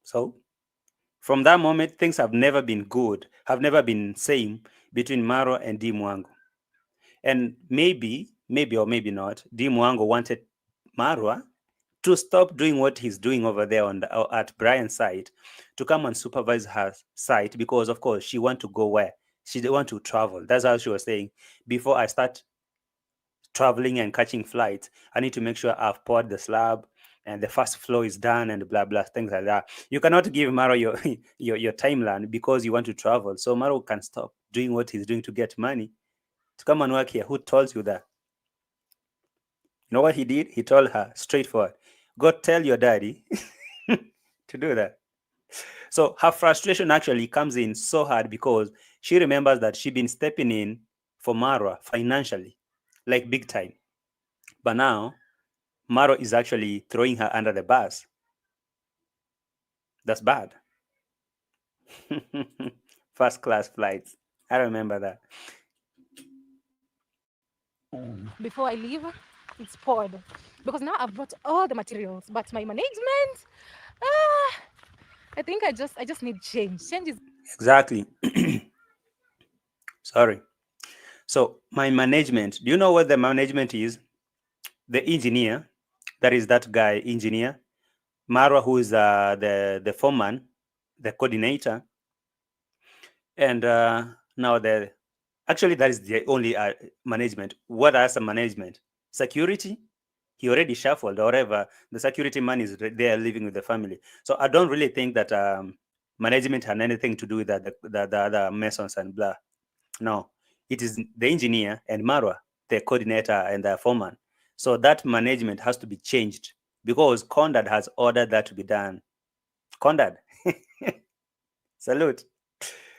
So from that moment, things have never been good, have never been same between Maro and DEE MWANGO. And maybe or maybe not, DEE MWANGO wanted Marwa to stop doing what he's doing over there at Brian's site, to come and supervise her site, because of course she want to go where? She didn't want to travel. That's how she was saying, before I start traveling and catching flights, I need to make sure I've poured the slab and the first floor is done and blah, blah, things like that. You cannot give Maro your timeline because you want to travel. So Maro can stop doing what he's doing to get money to come and work here. Who told you that? You know what he did? He told her straightforward, go tell your daddy to do that. So her frustration actually comes in so hard because she remembers that she's been stepping in for Marwa financially, like big time. But now, Marwa is actually throwing her under the bus. That's bad. First class flights. I remember that. Before I leave, it's poured. Because now I've brought all the materials, but my management, I think I just need change. Change is exactly. Sorry. So my management, do you know what the management is? The engineer, that is that guy, engineer. Marwa, who is the foreman, the coordinator. And now actually that is the only management. What are some management? Security. He already shuffled, or whatever. The security man is there living with the family. So I don't really think that management had anything to do with that, the other masons and blah. No, it is the engineer and Marwa, the coordinator and the foreman. So that management has to be changed because Condad has ordered that to be done. Condad, salute.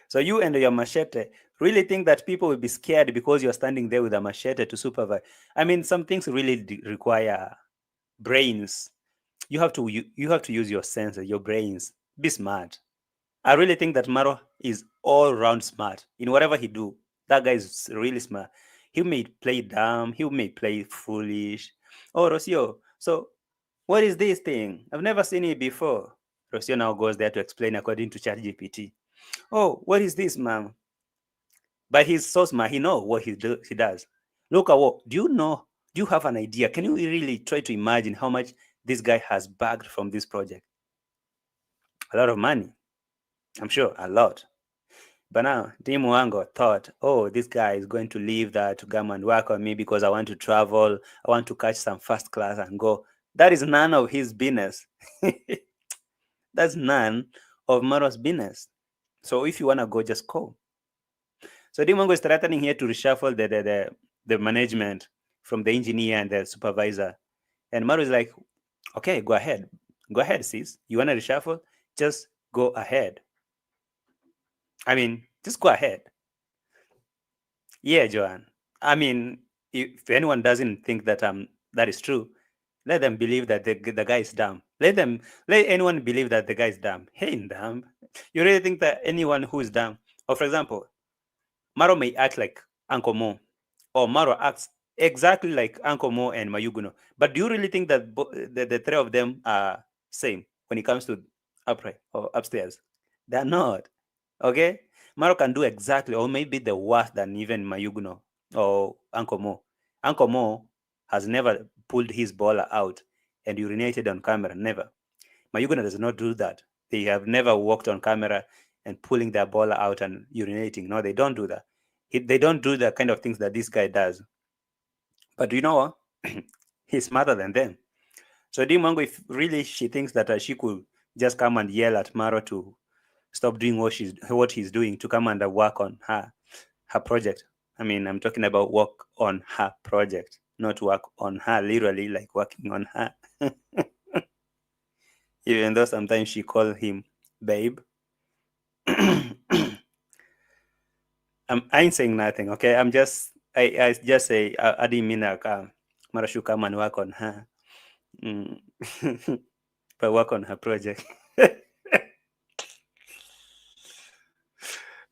So you and your machete, really think that people will be scared because you're standing there with a machete to supervise? I mean, some things really require brains. You have to use your senses, your brains. Be smart. I really think that Maro is all around smart in whatever he do. That guy is really smart. He may play dumb. He may play foolish. Oh, Rocio. So what is this thing? I've never seen it before. Rocio now goes there to explain according to ChatGPT. Oh, what is this, ma'am? But he's so smart. He knows what he does. Look at what. Do you have an idea? Can you really try to imagine how much this guy has bagged from this project? A lot of money. I'm sure, a lot. But now, DEE MWANGO thought, oh, this guy is going to leave that to come and work on me because I want to travel. I want to catch some first class and go. That is none of his business. That's none of Maro's business. So if you want to go, just go. So DEE MWANGO is threatening here to reshuffle the management from the engineer and the supervisor. And Maro is like, okay, go ahead. Go ahead, sis. You want to reshuffle? Just go ahead. I mean, just go ahead. Yeah, Joanne. I mean, if anyone doesn't think that that is true, let them believe that the guy is dumb. Let anyone believe that the guy is dumb. He ain't dumb. You really think that anyone who is dumb, or for example, Maro may act like Uncle Mo, or Maro acts exactly like Uncle Mo and Mayuguno. But do you really think that the three of them are same when it comes to upright or upstairs? They're not. Okay? Maro can do exactly, or maybe the worse than even Mayuguno or Uncle Mo. Uncle Mo has never pulled his baller out and urinated on camera. Never. Mayuguno does not do that. They have never walked on camera and pulling their baller out and urinating. No, they don't do that. They don't do the kind of things that this guy does. But you know what? He's smarter than them. So DEE MWANGO, if really she thinks that she could just come and yell at Maro to stop doing what he's doing, to come and work on her project. I mean, I'm talking about work on her project, not work on her literally, like working on her. Even though sometimes she calls him babe. I ain't saying nothing, okay? I just say I didn't mean like Mara should come and work on her. But work on her project.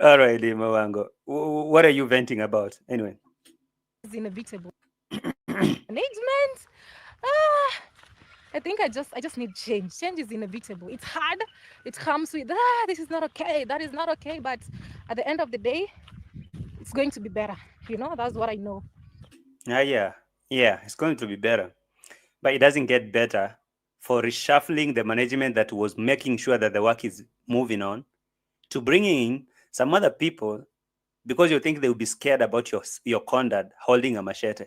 All right, DEE MWANGO. What are you venting about anyway? It's inevitable. Management. I think I just need change. Change is inevitable. It's hard. It comes with this is not okay. That is not okay. But at the end of the day, it's going to be better. You know, that's what I know. Yeah, it's going to be better. But it doesn't get better for reshuffling the management that was making sure that the work is moving on to bringing in some other people because you think they will be scared about your conduct holding a machete.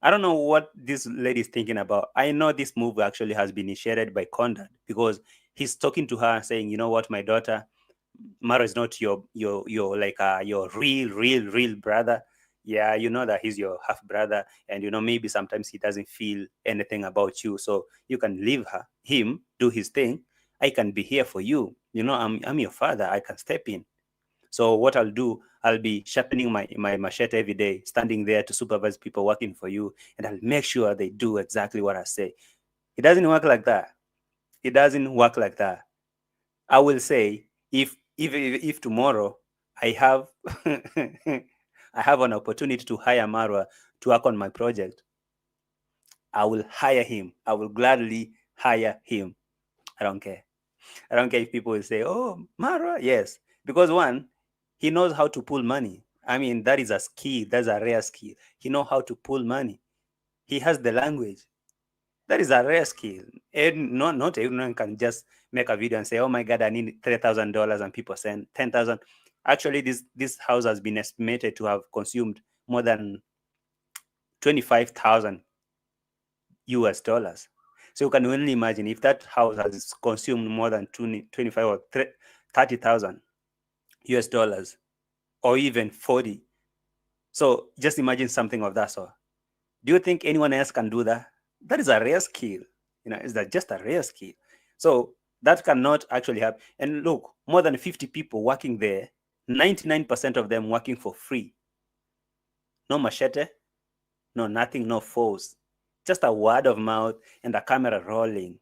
I don't know what this lady is thinking about. I know this move actually has been initiated by Conrad because he's talking to her saying, you know what, my daughter, Maro is not your like your real brother. Yeah, you know that he's your half brother, and you know maybe sometimes he doesn't feel anything about you, so you can leave him do his thing. I can be here for you. You know, I'm your father. I can step in. So what I'll do, I'll be sharpening my machete every day, standing there to supervise people working for you, and I'll make sure they do exactly what I say. It doesn't work like that. It doesn't work like that. I will say if tomorrow I have I have an opportunity to hire Marwa to work on my project, I will hire him. I will gladly hire him. I don't care. I don't care if people will say, "Oh, Marwa," yes, because one, he knows how to pull money. I mean, that is a skill. That's a rare skill. He knows how to pull money. He has the language. That is a rare skill. And not everyone can just make a video and say, "Oh my God, I need $3,000," and people send 10,000. Actually, this house has been estimated to have consumed more than 25,000 US dollars. So you can only imagine if that house has consumed more than 25 or 30,000 US dollars, or even 40. So just imagine something of that sort. Do you think anyone else can do that? That is a rare skill. You know, is that just a rare skill? So that cannot actually happen. And look, more than 50 people working there 99% of them working for free. No machete, no nothing, no force. Just a word of mouth and a camera rolling.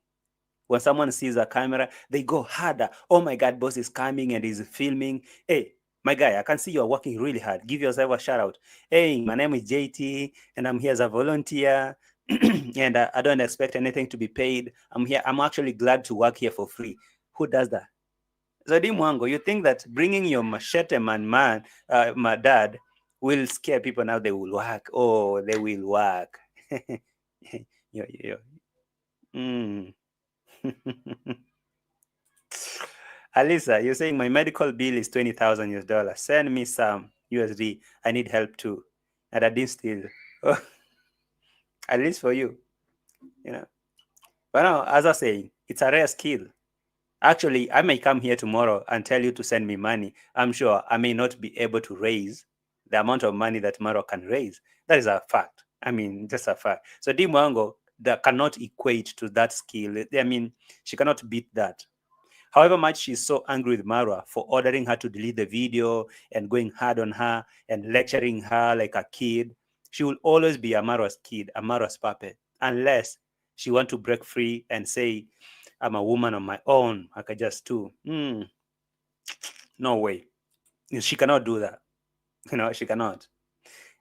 When someone sees a camera, they go harder. Oh my God, boss is coming and is filming. Hey, my guy, I can see you're working really hard. Give yourself a shout out. Hey, my name is JT and I'm here as a volunteer. And I don't expect anything to be paid. I'm here. I'm actually glad to work here for free. Who does that? So DEE MWANGO, you think that bringing your machete my dad will scare people now? They will work. Oh, they will work. Mm. Alisa, you're saying my medical bill is $20,000 US. Send me some USD. I need help too. And I didn't steal. Oh, at least for you, you know. But now, as I say, it's a rare skill. Actually, I may come here tomorrow and tell you to send me money. I'm sure I may not be able to raise the amount of money that Marwa can raise. That is a fact. I mean, just a fact. So DEE MWANGO that cannot equate to that skill. I mean, she cannot beat that. However much she's so angry with Marwa for ordering her to delete the video and going hard on her and lecturing her like a kid, she will always be a Marwa's kid, a Marwa's puppet, unless she want to break free and say, I'm a woman on my own, I can just do. No way. She cannot do that. She cannot.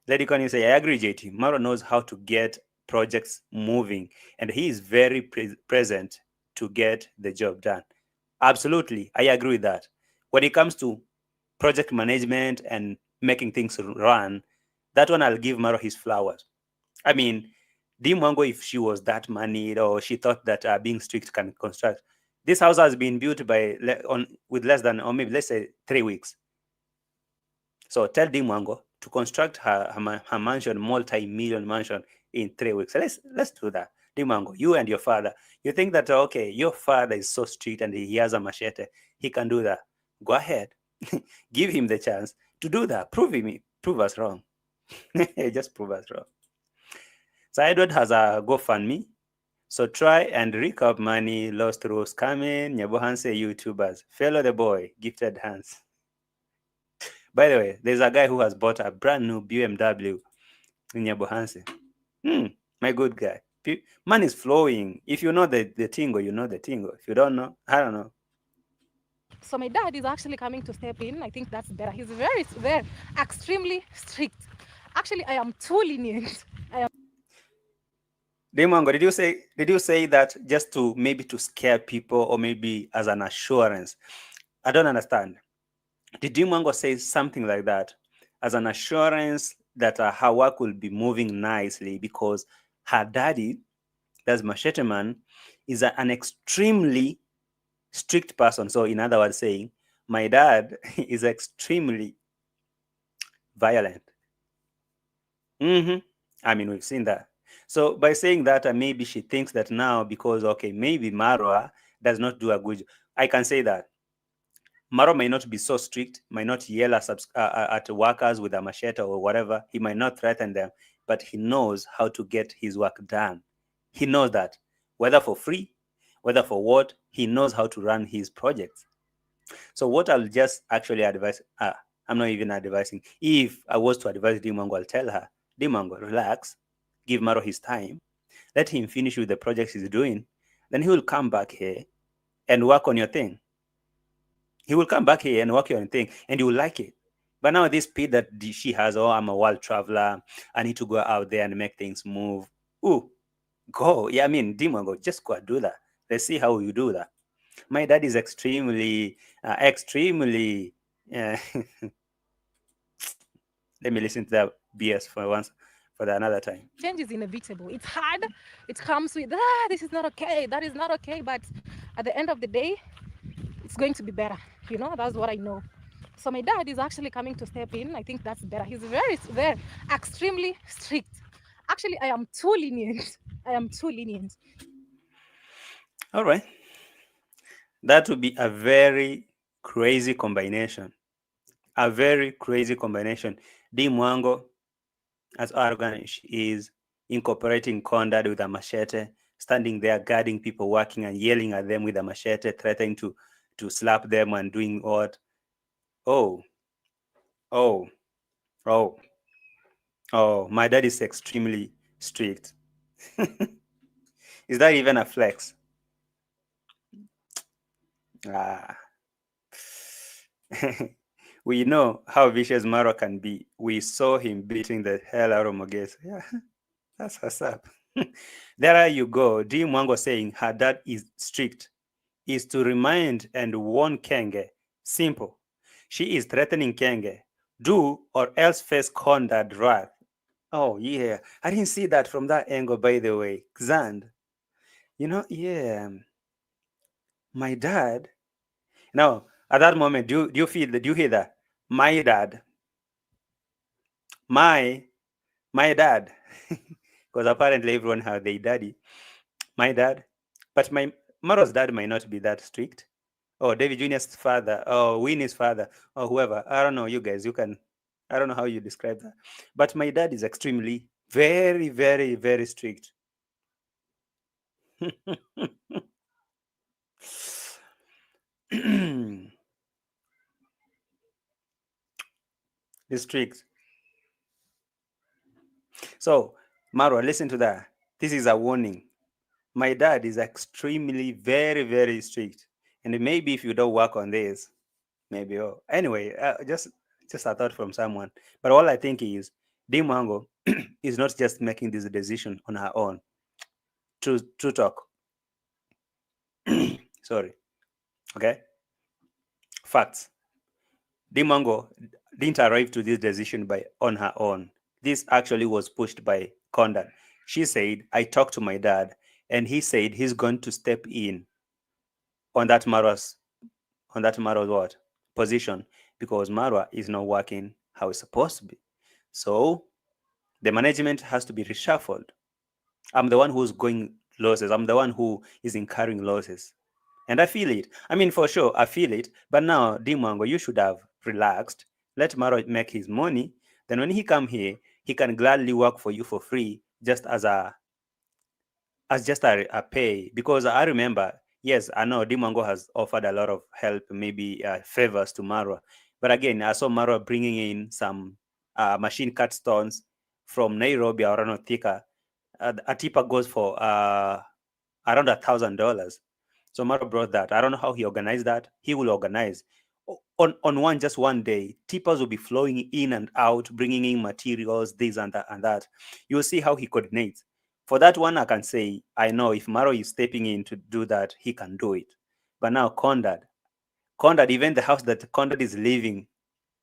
Lady Connie say, I agree, JT. Marwa knows how to get projects moving, and he is very present to get the job done. Absolutely, I agree with that. When it comes to project management and making things run, that one I'll give Marwa his flowers. I mean, DEE MWANGO, if she was that moneyed or she thought that being strict can construct, this house has been built with less than, or maybe let's say 3 weeks. So tell DEE MWANGO to construct her mansion, multi-million mansion in 3 weeks. So let's do that. DEE MWANGO, you and your father, you think that, okay, your father is so strict and he has a machete, he can do that. Go ahead. Give him the chance to do that. Prove us wrong. Just prove us wrong. So Edward has a GoFundMe. So try and recoup money lost through scamming Nyabohanse YouTubers. Follow the boy, gifted hands. By the way, there's a guy who has bought a brand new BMW in Nyabohanse. My good guy. Money is flowing. If you know the tingo, you know the tingo. If you don't know, I don't know. So my dad is actually coming to step in. I think that's better. He's very, very extremely strict. Actually, I am too lenient. Dimango, did you say that just to maybe to scare people or maybe as an assurance? I don't understand. Did Dimango say something like that as an assurance that her work will be moving nicely because her daddy, that's Machete Man, is an extremely strict person? So in other words, saying my dad is extremely violent. I mean, we've seen that. So by saying that, maybe she thinks that now because, okay, maybe Marwa does not do a good job. I can say that Marwa may not be so strict, might not yell at workers with a machete or whatever. He might not threaten them, but he knows how to get his work done. He knows that, whether for free, whether for what, he knows how to run his projects. So what I'll just actually advise, I'm not even advising. If I was to advise Dimango, I'll tell her, Dimango, relax, give Marwa his time, let him finish with the projects he's doing, then he will come back here and work on your thing. He will come back here and work on your thing, and you will like it. But now this speed that she has, oh, I'm a world traveler, I need to go out there and make things move. Ooh, go. Yeah, I mean, Dimango, just go and do that. Let's see how you do that. My dad is extremely. Let me listen to that BS for once, for another time. Change is inevitable. It's hard. It comes with, this is not okay. That is not okay. But at the end of the day, it's going to be better. That's what I know. So my dad is actually coming to step in. I think that's better. He's very, very extremely strict. Actually, I am too lenient. I am too lenient. All right. That would be a very crazy combination. A very crazy combination. DEE MWANGO, as arrogant as she is, incorporating Condad with a machete, standing there guarding people working and yelling at them with a machete, threatening to slap them and doing what? Oh, Oh, oh, oh, my dad is extremely strict. Is that even a flex? Ah. We know how vicious Marwa can be. We saw him beating the hell out of Mogesa. Yeah, that's what's up. There you go. DEE MWANGO saying her dad is strict, is to remind and warn Kenge. Simple. She is threatening Kenge. Do or else face conduct wrath. Oh, yeah. I didn't see that from that angle, by the way. Xand. You know, yeah. My dad. Now, at that moment, do you feel that? Do you hear that? My dad. My dad. Because apparently everyone has their daddy. My dad. But my Maro's dad might not be that strict. Or David Jr.'s father, or Winnie's father, or whoever. I don't know, you guys. You can, I don't know how you describe that. But my dad is extremely, very, very, very strict. He's strict. So, Marwa, listen to that. This is a warning. My dad is extremely, very, very strict. And maybe if you don't work on this, maybe, oh, anyway, just a thought from someone. But all I think is, Dimango is not just making this decision on her own. True talk. Sorry. Okay. Facts. Dimango didn't arrive to this decision on her own. This actually was pushed by Condan. She said, I talked to my dad, and he said he's going to step in on that Marwa's what? Position, because Marwa is not working how it's supposed to be. So the management has to be reshuffled. I'm the one who's going losses. I'm the one who is incurring losses. And I feel it. I mean, for sure, I feel it. But now, Dimango, you should have relaxed. Let Maro make his money. Then when he come here, he can gladly work for you for free, just as a pay. Because I remember, yes, I know Dimango has offered a lot of help, maybe favors to Marwa. But again, I saw Marwa bringing in some machine cut stones from Nairobi or Rano Thika. A tipper goes for around $1,000. So Maro brought that. I don't know how he organized that. He will organize. On just one day, tippers will be flowing in and out, bringing in materials, this and that and that. You'll see how he coordinates. For that one, I can say, I know if Maro is stepping in to do that, he can do it. But now Condad, even the house that Condad is living,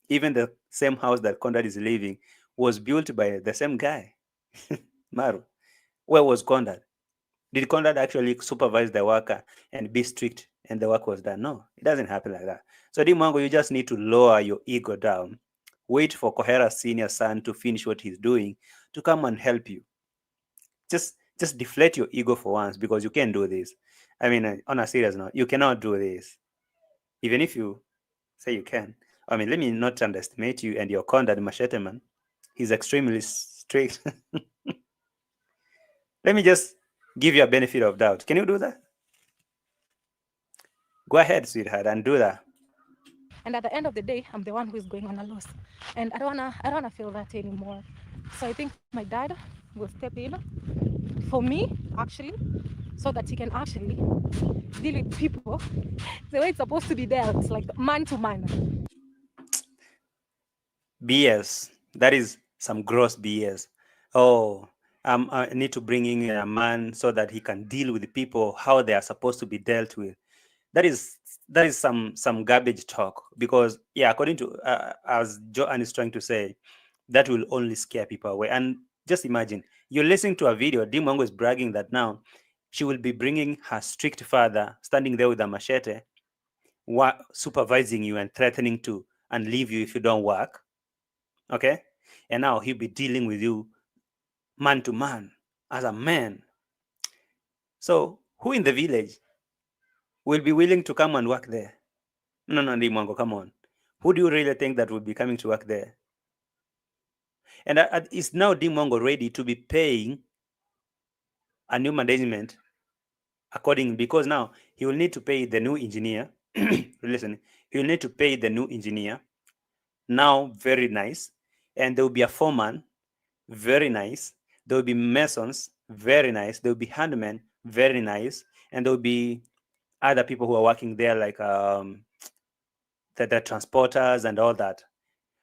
even the same house that Condad is living, was built by the same guy, Maro. Where was Condad? Did Conrad actually supervise the worker and be strict and the work was done? No, it doesn't happen like that. So Dimango, you just need to lower your ego down. Wait for Kohera's senior son to finish what he's doing to come and help you. Just deflate your ego for once, because you can't do this. I mean, on a serious note, you cannot do this. Even if you say you can. I mean, let me not underestimate you and your Conrad Machete man. He's extremely strict. Let me just give you a benefit of doubt. Can you do that? Go ahead, sweetheart, and do that. And at the end of the day, I'm the one who is going on a loss. And I don't wanna feel that anymore. So I think my dad will step in for me, actually, so that he can actually deal with people the way it's supposed to be dealt, like man to man. BS. That is some gross BS. Oh, I need to bring in a man so that he can deal with the people how they are supposed to be dealt with. That is some garbage talk, because yeah, according to as Joanne is trying to say, that will only scare people away. And just imagine, you're listening to a video, Dimango is bragging that now she will be bringing her strict father standing there with a machete, supervising you and threatening to and leave you if you don't work. Okay, and now he'll be dealing with you man to man as a man. So who in the village will be willing to come and work there? No, Dimango, come on. Who do you really think that would be coming to work there? And is now Dimango ready to be paying a new management according, because now he will need to pay the new engineer. Listen, he will need to pay the new engineer, now very nice. And there will be a foreman, very nice. There will be masons, very nice. There will be handmen, very nice. And there will be other people who are working there, like the transporters and all that.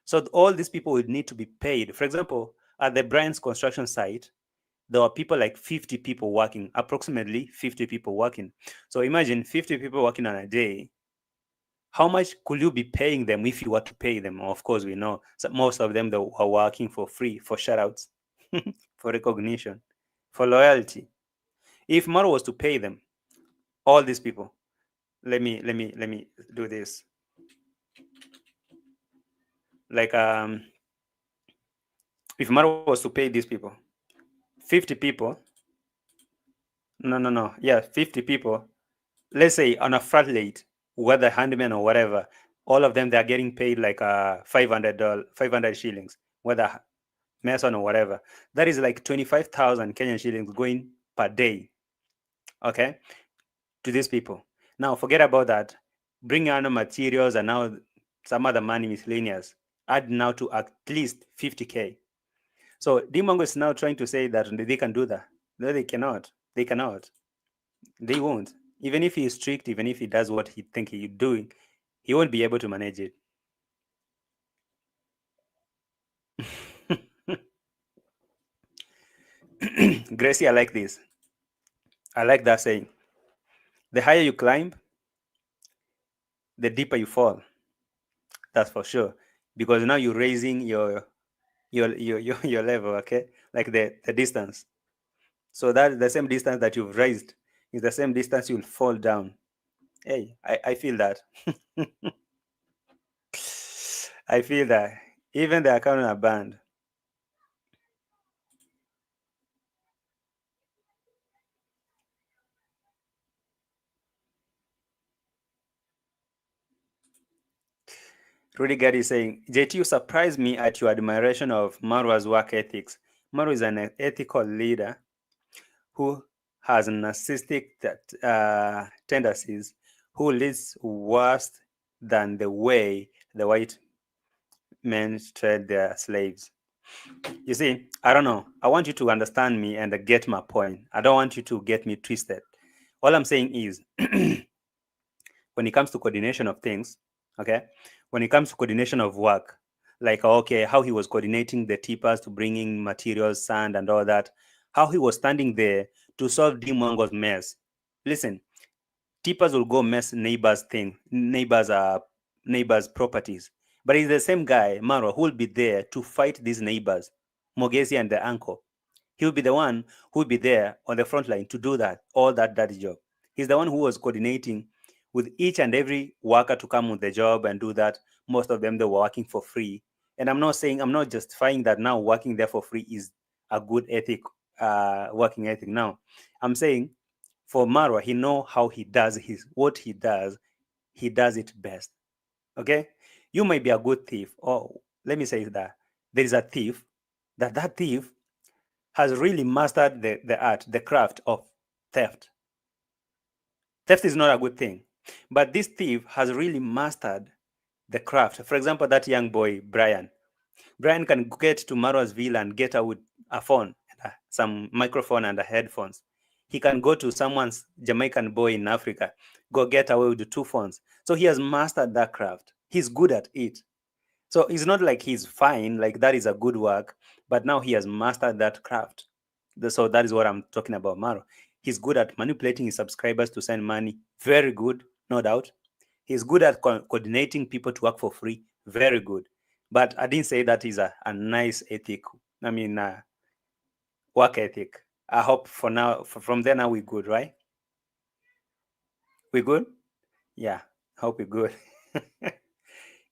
So all these people would need to be paid. For example, at the Brian's construction site, there are people like 50 people working, approximately 50 people working. So imagine 50 people working on a day. How much could you be paying them if you were to pay them? Of course, we know most of them are working for free, for shoutouts, for recognition, for loyalty. If MARWA was to pay them, all these people, let me do this. Like if MARWA was to pay these people, 50 people, no, yeah, 50 people, let's say on a FlGHT, whether handman or whatever, all of them, they're getting paid like $500 shillings, whether mason or whatever. That is like 25,000 Kenyan shillings going per day, okay, to these people. Now forget about that. Bring on materials and now some other money miscellaneous. Add now to at least 50K. So Dimango is now trying to say that they can do that. No, they cannot. They cannot. They won't. Even if he is strict, even if he does what he think he's doing, he won't be able to manage it. Gracie, I like this. I like that saying. The higher you climb, the deeper you fall. That's for sure. Because now you're raising your level, okay? Like the distance. So that the same distance that you've raised is the same distance you'll fall down. Hey, I feel that. I feel that. Even the account are banned. Rudy Gadi is saying, JT, you surprised me at your admiration of MARWA's work ethics. MARWA is an ethical leader who has narcissistic tendencies, who leads worse than the way the white men treat their slaves. You see, I don't know. I want you to understand me and get my point. I don't want you to get me twisted. All I'm saying is, when it comes to coordination of things, okay, when it comes to coordination of work, like, okay, how he was coordinating the tippers to bringing materials, sand and all that, how he was standing there to solve Dimango's mess. Listen, tippers will go mess neighbors' properties. But he's the same guy, MARWA, who will be there to fight these neighbors, Mogesi and the uncle. He'll be the one who will be there on the front line to do that, all that dirty job. He's the one who was coordinating with each and every worker to come on the job and do that. Most of them, they were working for free. And I'm not justifying that now working there for free is a good ethic, working ethic. Now, I'm saying for MARWA, he know how he does what he does it best. Okay? You might be a good thief, or let me say that there is a thief, that thief has really mastered the art, the craft of theft. Theft is not a good thing, but this thief has really mastered the craft. For example, that young boy, Brian can get to MARWA's villa and get out with a phone, some microphone and headphones. He can go to someone's Jamaican boy in Africa, go get away with 2 phones. So he has mastered that craft. He's good at it. So it's not like he's fine, like that is a good work, but now he has mastered that craft. So that is what I'm talking about, MARWA. He's good at manipulating his subscribers to send money. Very good, no doubt. He's good at coordinating people to work for free. Very good. But I didn't say that is a nice ethic. I mean, work ethic. I hope for now, from there now we're good, right? We good? Yeah, hope we're good.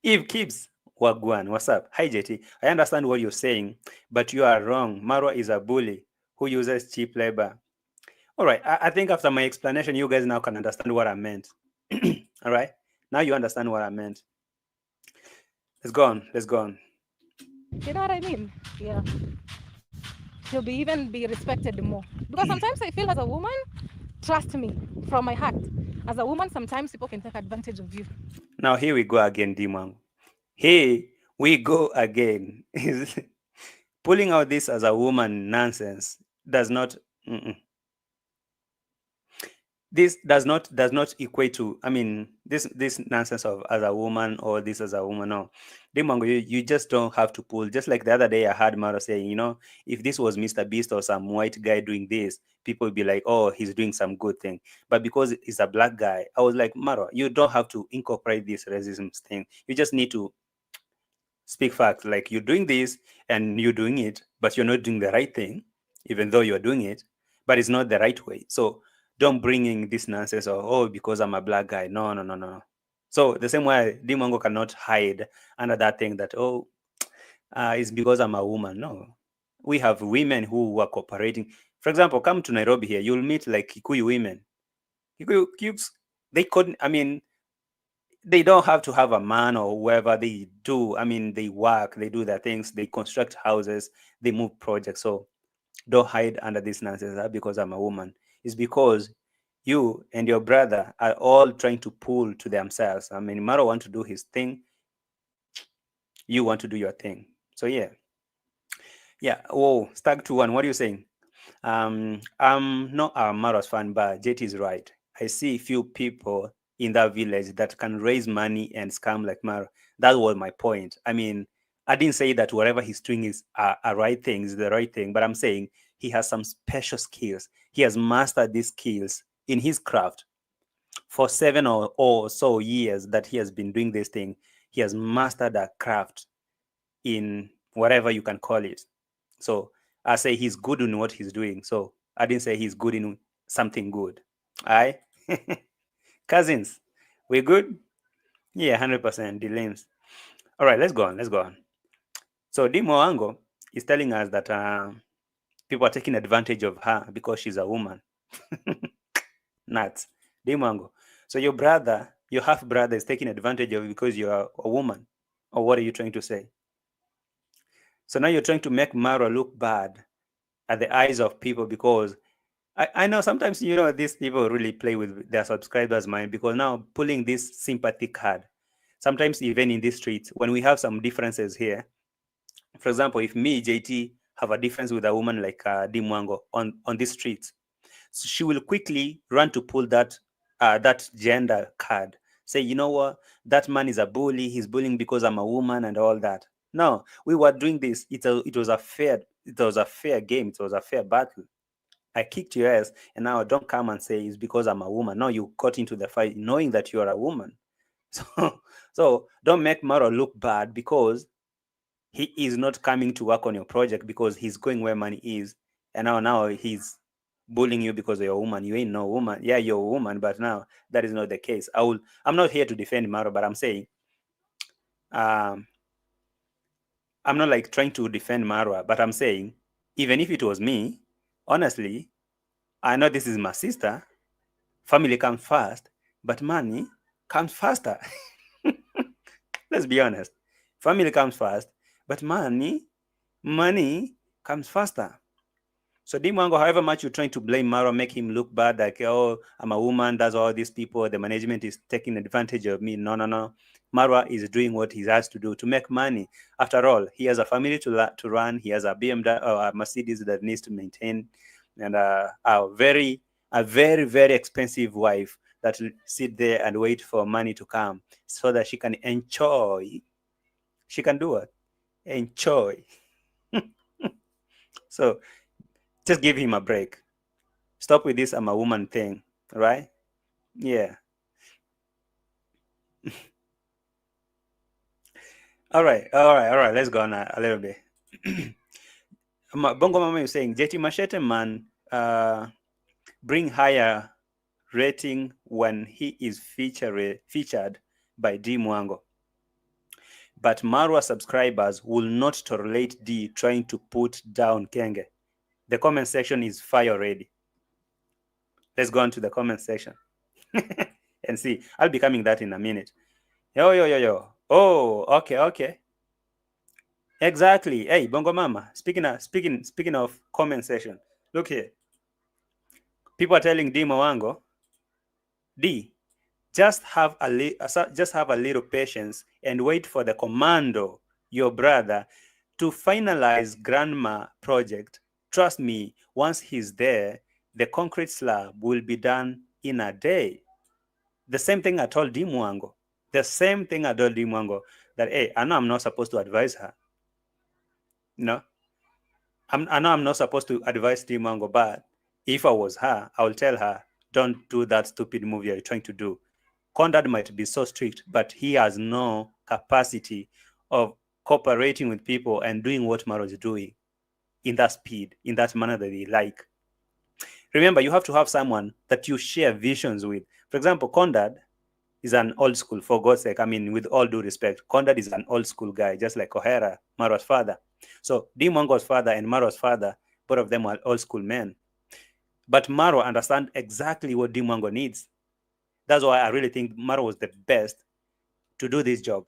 Eve Kibbs, Wagwan, what's up? Hi, JT. I understand what you're saying, but you are wrong. MARWA is a bully who uses cheap labor. All right, I think after my explanation, you guys now can understand what I meant. All right, now you understand what I meant. Let's go on. You know what I mean? Yeah. He'll even be respected more. Because sometimes I feel as a woman, trust me, from my heart, as a woman, sometimes people can take advantage of you. Now here we go again, Dimango. He We go again. Pulling out this as a woman nonsense does not. This does not equate to, I mean, this nonsense of as a woman or this as a woman. No, Dimango, you just don't have to pull. Just like the other day, I heard Mara saying, if this was Mr. Beast or some white guy doing this, people would be like, oh, he's doing some good thing. But because he's a black guy, I was like, Mara, you don't have to incorporate this racism thing. You just need to speak facts. Like, you're doing this and you're doing it, but you're not doing the right thing, even though you're doing it, but it's not the right way. So don't bring in this nonsense of, oh, because I'm a black guy. No. So the same way Dimango cannot hide under that thing that, oh, it's because I'm a woman. No, we have women who are cooperating. For example, come to Nairobi here, you'll meet like Kikuyu women. Kikuyus, they couldn't, I mean, they don't have to have a man or whoever. They do, I mean, they work, they do their things, they construct houses, they move projects. So don't hide under this nonsense because I'm a woman. It's because you and your brother are all trying to pull to themselves. I mean, Maro want to do his thing, you want to do your thing. So yeah. Oh, Stag 21, what are you saying? I'm not a Maro's fan, but JT is right. I see few people in that village that can raise money and scam like Maro. That was my point. I mean, I didn't say that whatever he's doing is a right thing, is the right thing, but I'm saying he has some special skills. He has mastered these skills in his craft for 7 or so years that he has been doing this thing. He has mastered a craft in whatever you can call it. So I say he's good in what he's doing. So I didn't say he's good in something good. Aye. Cousins, we good? Yeah, 100%. Delames. All right, let's go on. So DEE MWANGO is telling us that people are taking advantage of her because she's a woman. Nuts. DEE MWANGO. So your brother, your half brother, is taking advantage of you because you're a woman. Or what are you trying to say? So now you're trying to make Marwa look bad at the eyes of people because I know sometimes, these people really play with their subscribers' mind, because now pulling this sympathy card, sometimes even in the streets, when we have some differences here, for example, if me, JT, have a difference with a woman like DEE MWANGO on the streets, so she will quickly run to pull that gender card. Say, you know what, that man is a bully. He's bullying because I'm a woman and all that. No, we were doing this. It was a fair game. It was a fair battle. I kicked your ass, and now don't come and say it's because I'm a woman. No, you got into the fight knowing that you are a woman. So don't make Maro look bad because he is not coming to work on your project because he's going where money is, and now he's bullying you because you're a woman. You ain't no woman. Yeah, you're a woman, but now that is not the case. I'm not here to defend Maro, but I'm saying, I'm not like trying to defend Marwa, but I'm saying, even if it was me, honestly, I know this is my sister. Family comes first, but money comes faster. Let's be honest. Family comes first, but money comes faster. So DEE MWANGO, however much you're trying to blame Marwa, make him look bad, like, oh, I'm a woman, that's all these people, the management is taking advantage of me. No. Marwa is doing what he has to do to make money. After all, he has a family to run. He has a BMW or a Mercedes that needs to maintain, and a very, very expensive wife that will sit there and wait for money to come so that she can enjoy. She can do what? Enjoy. So just give him a break. Stop with this I'm a woman thing, right? Yeah. All right. Let's go on a little bit. Bongo Mama is saying, JT Machete man bring higher rating when he is featured by DEE MWANGO. But Marwa subscribers will not tolerate D trying to put down Kenge. The comment section is fire already. Let's go on to the comment section and see. I'll be coming that in a minute. Yo. Oh, okay. Exactly. Hey, Bongo Mama. Speaking of comment section, look here. People are telling DEE MWANGO, D, just have a little patience and wait for the commando your brother to finalize grandma project. Trust me, once he's there, the concrete slab will be done in a day. The same thing I told DEE MWANGO. The same thing I told DEE MWANGO, that, hey, I know I'm not supposed to advise her. No, I know I'm not supposed to advise Dimango, but if I was her, I will tell her, don't do that stupid movie you're trying to do. Conrad might be so strict, but he has no capacity of cooperating with people and doing what Maro is doing in that speed, in that manner that they like. Remember, you have to have someone that you share visions with. For example, Conrad is an old school, for God's sake. I mean, with all due respect, Conrad is an old school guy, just like O'Hara, Maro's father. So Dimango's father and Maro's father, both of them are old school men. But Maro understands exactly what Dimango needs. That's why I really think Maro was the best to do this job.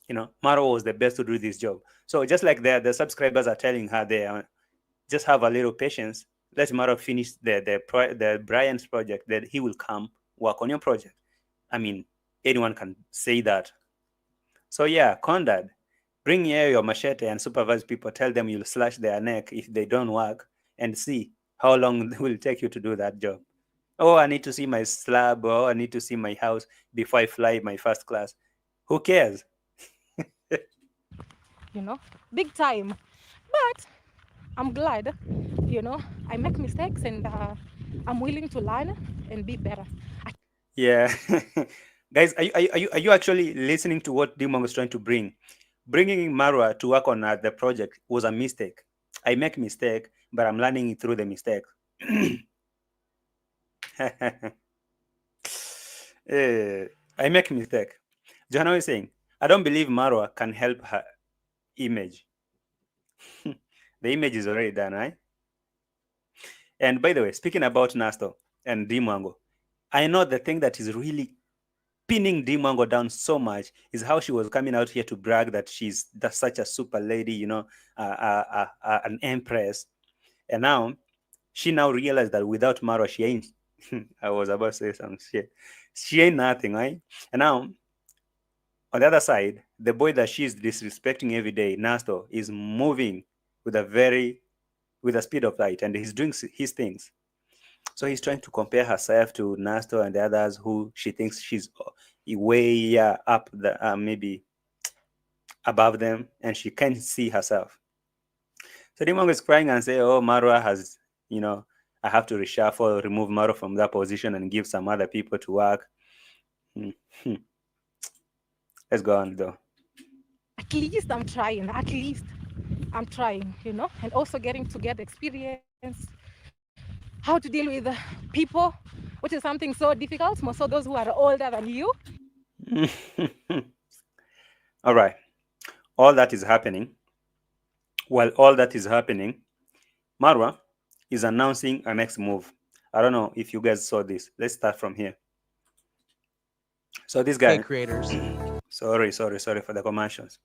You know, Maro was the best to do this job. So just like the subscribers are telling her there, just have a little patience. Let Maro finish the Brian's project, then he will come work on your project. I mean, anyone can say that. So yeah, Conrad, bring here your machete and supervise people. Tell them you'll slash their neck if they don't work, and see how long it will take you to do that job. Oh, I need to see my slab. Oh, I need to see my house before I fly my first class. Who cares? You know, big time. But I'm glad, you know, I make mistakes and I'm willing to learn and be better. Yeah. Guys, are you actually listening to what Dimango was trying to bring? Bringing Marwa to work on the project was a mistake. I make mistake, but I'm learning through the mistake. I make mistake. Johanna is saying, I don't believe Marwa can help her image. The image is already done, right? And by the way, speaking about Nasto and Dimango, I know the thing that is really pinning Dimango down so much is how she was coming out here to brag that she's such a super lady, you know, an empress. And now she now realized that without Marwa, she ain't. I was about to say some shit. She ain't nothing, right? And now, on the other side, the boy that she's disrespecting every day, Nasto, is moving with a speed of light, and he's doing his things. So he's trying to compare herself to Nasto and the others who she thinks she's way up, maybe above them, and she can't see herself. So Dimango is crying and say, oh, Marwa has, you know, I have to reshuffle, remove Marwa from that position and give some other people to work. Let's go on, though. At least I'm trying. At least I'm trying, you know, and also getting to get experience, how to deal with people, which is something so difficult, more so those who are older than you. All right. All that is happening. While all that is happening, Marwa is announcing a next move. I don't know if you guys saw this. Let's start from here. So this guy... Hey, creators. Sorry for the commercials.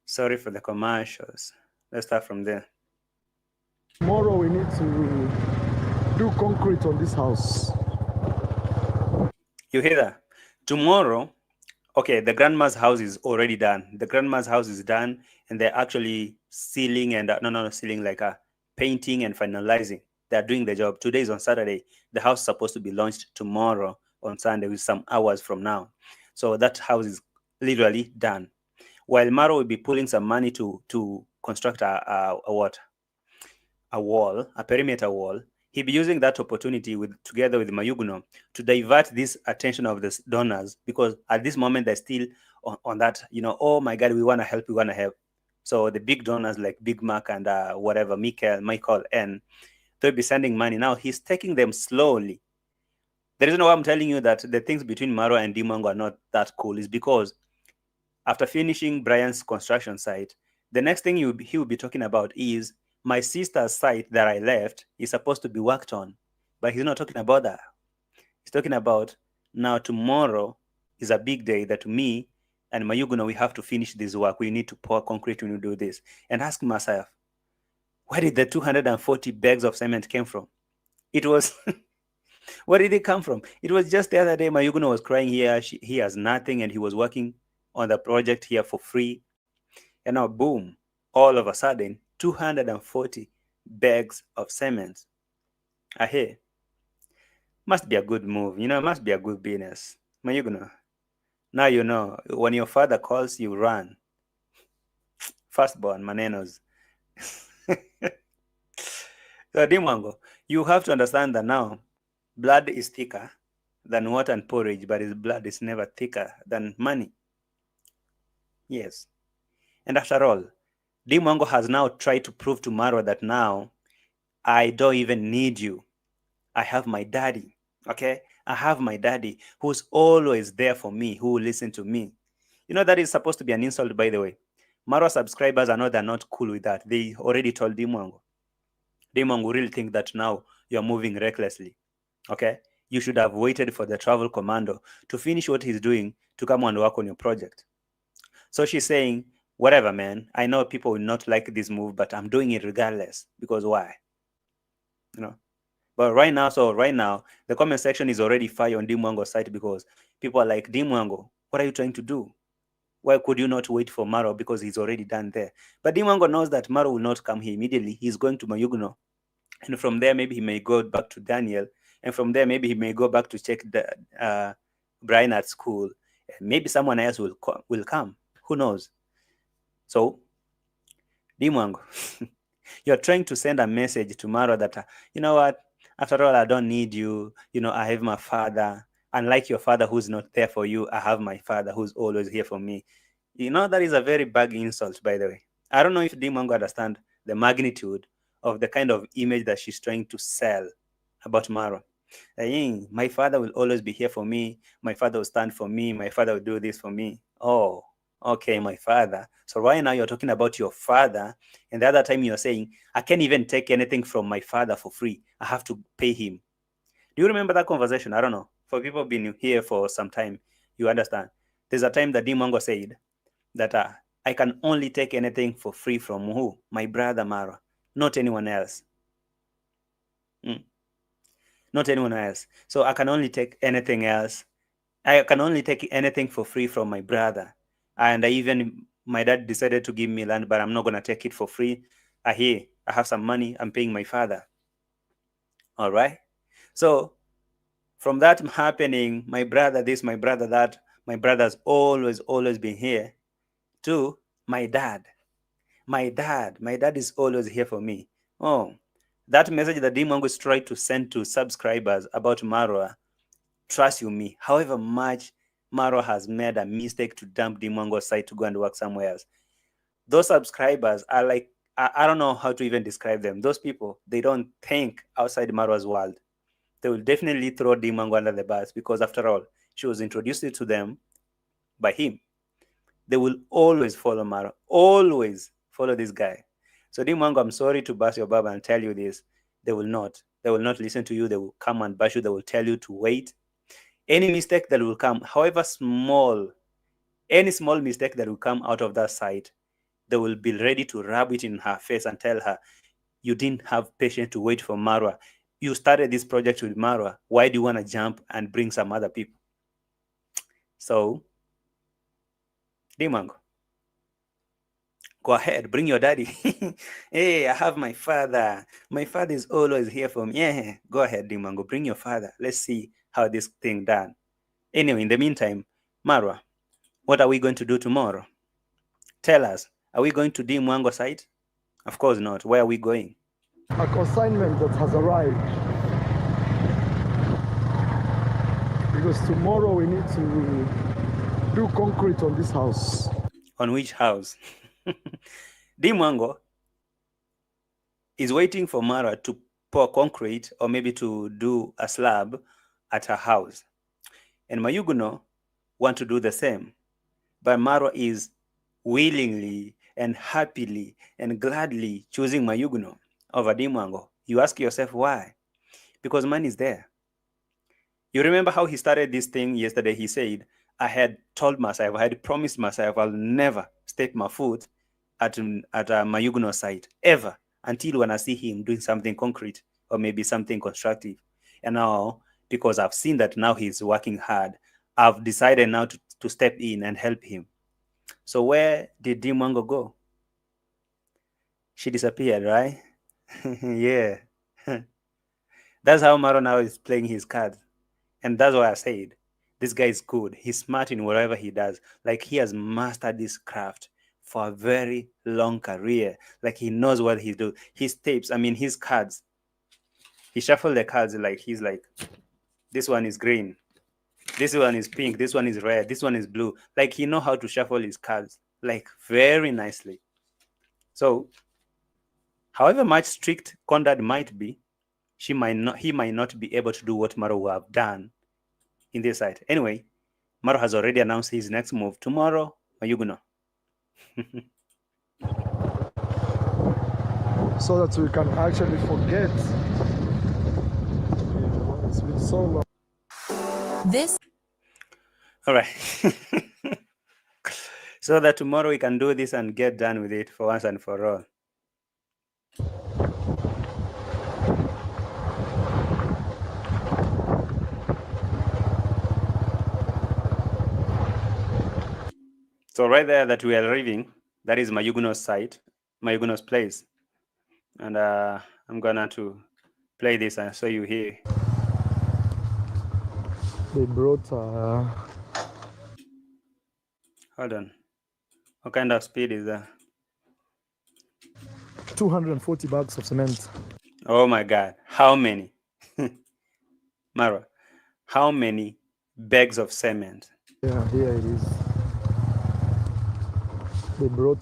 Sorry for the commercials. Let's start from there. Tomorrow we need to do concrete on this house. You hear that? Tomorrow, okay, the grandma's house is already done. The grandma's house is done, and they're actually sealing and not sealing, like painting and finalizing. They're doing the job. Today is on Saturday. The house is supposed to be launched tomorrow on Sunday with some hours from now. So that house is literally done. While Maro will be pulling some money to construct a wall, a perimeter wall, he'll be using that opportunity together with Mayuguno to divert this attention of the donors, because at this moment they're still on that, you know, oh my God, we want to help. So the big donors like Big Mac and whatever, Michael, and they'll be sending money. Now he's taking them slowly. The reason why I'm telling you that the things between Maro and Dimango are not that cool is because after finishing Brian's construction site, the next thing he will be talking about is my sister's site that I left is supposed to be worked on. But he's not talking about that. He's talking about now tomorrow is a big day that me and Mayuguno, we have to finish this work. We need to pour concrete when we do this. And ask myself, where did the 240 bags of cement came from? It was... Where did it come from? It was just the other day, Mayuguno was crying here. He has nothing, and he was working on the project here for free. And now, boom, all of a sudden, 240 bags of cement are here. Must be a good move. It must be a good business. Now you know, when your father calls, you run. Firstborn, manenos. So, Dimango, you have to understand that now blood is thicker than water and porridge, but his blood is never thicker than money. Yes. And after all, Dimango has now tried to prove to Marwa that now I don't even need you. I have my daddy. Okay? I have my daddy who's always there for me, who will listen to me. That is supposed to be an insult, by the way. Marwa subscribers they're not cool with that. They already told Dimango. Dimango really think that now you're moving recklessly. Okay? You should have waited for the travel commando to finish what he's doing to come and work on your project. So she's saying, whatever, man. I know people will not like this move, but I'm doing it regardless. Because why? But right now, the comment section is already fire on Dimango's side because people are like, Dimango, what are you trying to do? Why could you not wait for Marwa because he's already done there? But Dimango knows that Marwa will not come here immediately. He's going to Mayugno. And from there, maybe he may go back to Daniel. And from there, maybe he may go back to check the Brian at school. Maybe someone else will come. Who knows? So, Dimango, you're trying to send a message to Marwa that, you know what? After all, I don't need you. I have my father. Unlike your father who's not there for you, I have my father who's always here for me. That is a very big insult, by the way. I don't know if Dimango understands the magnitude of the kind of image that she's trying to sell about Marwa. My father will always be here for me. My father will stand for me. My father will do this for me. Oh, okay, my father. So right now you're talking about your father, and the other time you're saying, I can't even take anything from my father for free. I have to pay him. Do you remember that conversation? I don't know. For people been here for some time, you understand. There's a time that Dimango said that I can only take anything for free from who? My brother Marwa, not anyone else. Not anyone else. So I can only take anything else. I can only take anything for free from my brother. And my dad decided to give me land, but I'm not going to take it for free. I have some money. I'm paying my father. All right. So from that happening, my brother this, my brother that, my brother's always been here, to my dad. My dad is always here for me. Oh, that message that Dimango is trying to send to subscribers about Marwa, trust you me, however much Marwa has made a mistake to dump Dimango's site to go and work somewhere else, those subscribers are like, I don't know how to even describe them. Those people, they don't think outside Marwa's world. They will definitely throw Dimango under the bus because, after all, she was introduced to them by him. They will always follow Marwa, always follow this guy. So Dimango, I'm sorry to burst your bubble and tell you this. They will not. They will not listen to you. They will come and bash you. They will tell you to wait. Any mistake that will come, however small, any small mistake that will come out of that site, they will be ready to rub it in her face and tell her, you didn't have patience to wait for Marwa. You started this project with Marwa. Why do you want to jump and bring some other people? So, Dimango, go ahead, bring your daddy. Hey, I have my father. My father is always here for me. Yeah, go ahead, Dimango, bring your father. Let's see how this thing done. Anyway, in the meantime, Marwa, what are we going to do tomorrow? Tell us. Are we going to DEE MWANGO site? Of course not. Where are we going? A consignment that has arrived. Because tomorrow we need to do concrete on this house. On which house? DEE MWANGO is waiting for Marwa to pour concrete or maybe to do a slab at her house. And Mayugno want to do the same. But Marwa is willingly and happily and gladly choosing Mayugno over DEE MWANGO. You ask yourself why? Because money is there. You remember how he started this thing yesterday? He said, I had told myself, I had promised myself I'll never step my foot at a Mayugno site, ever, until when I see him doing something concrete or maybe something constructive. And now, because I've seen that now he's working hard, I've decided now to step in and help him. So where did Dimango go? She disappeared, right? Yeah. That's how Maro now is playing his cards. And that's why I said this guy is good. He's smart in whatever he does. Like he has mastered this craft for a very long career. Like he knows what he do. His tapes, I mean his cards. He shuffled the cards like he's like, this one is green, this one is pink, this one is red, this one is blue. Like he know how to shuffle his cards like very nicely. So however much strict Conrad might be, he might not be able to do what Maro will have done in this site. Anyway, Maro has already announced his next move tomorrow. Mayuguno. So that we can actually forget. It's been so long. This. All right. So that tomorrow we can do this and get done with it for once and for all. So right there that we are leaving, that is Mayuguno's site, Mayuguno's place. And I'm gonna to play this and show you here. They brought Hold on. What kind of speed is that? 240 bags of cement. Oh my God. How many? Marwa, how many bags of cement? Yeah, here it is. They brought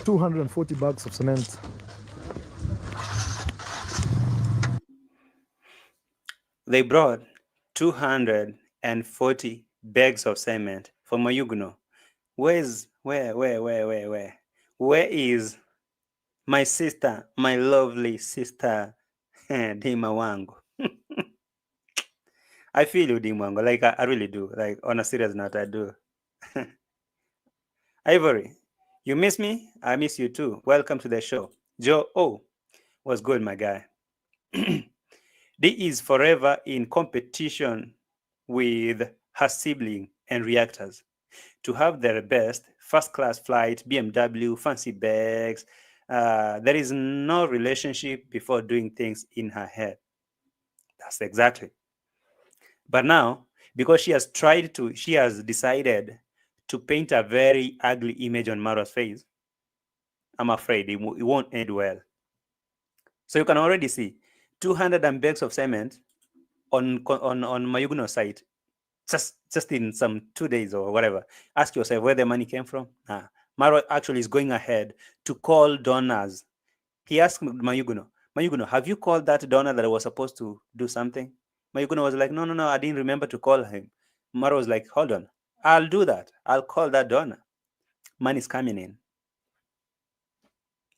240 bags of cement. They brought 240 bags of cement from Mayuguno. Where is my sister, my lovely sister, DEE MWANGO? I feel you, DEE MWANGO. Like I really do. Like on a serious note, I do. Ivory, you miss me? I miss you too. Welcome to the show. Joe O was good, my guy. D is forever in competition with her sibling and reactors to have their best first-class flight, BMW, fancy bags. There is no relationship before doing things in her head. That's exactly. But now, because she has decided to paint a very ugly image on Mara's face, I'm afraid it won't end well. So you can already see 200 bags of cement on Mayuguno's site, just in some 2 days or whatever. Ask yourself where the money came from. Maro actually is going ahead to call donors. He asked Mayuguno, have you called that donor that was supposed to do something? Mayuguno was like, no, I didn't remember to call him. Maro was like, hold on, I'll do that. I'll call that donor. Money's coming in.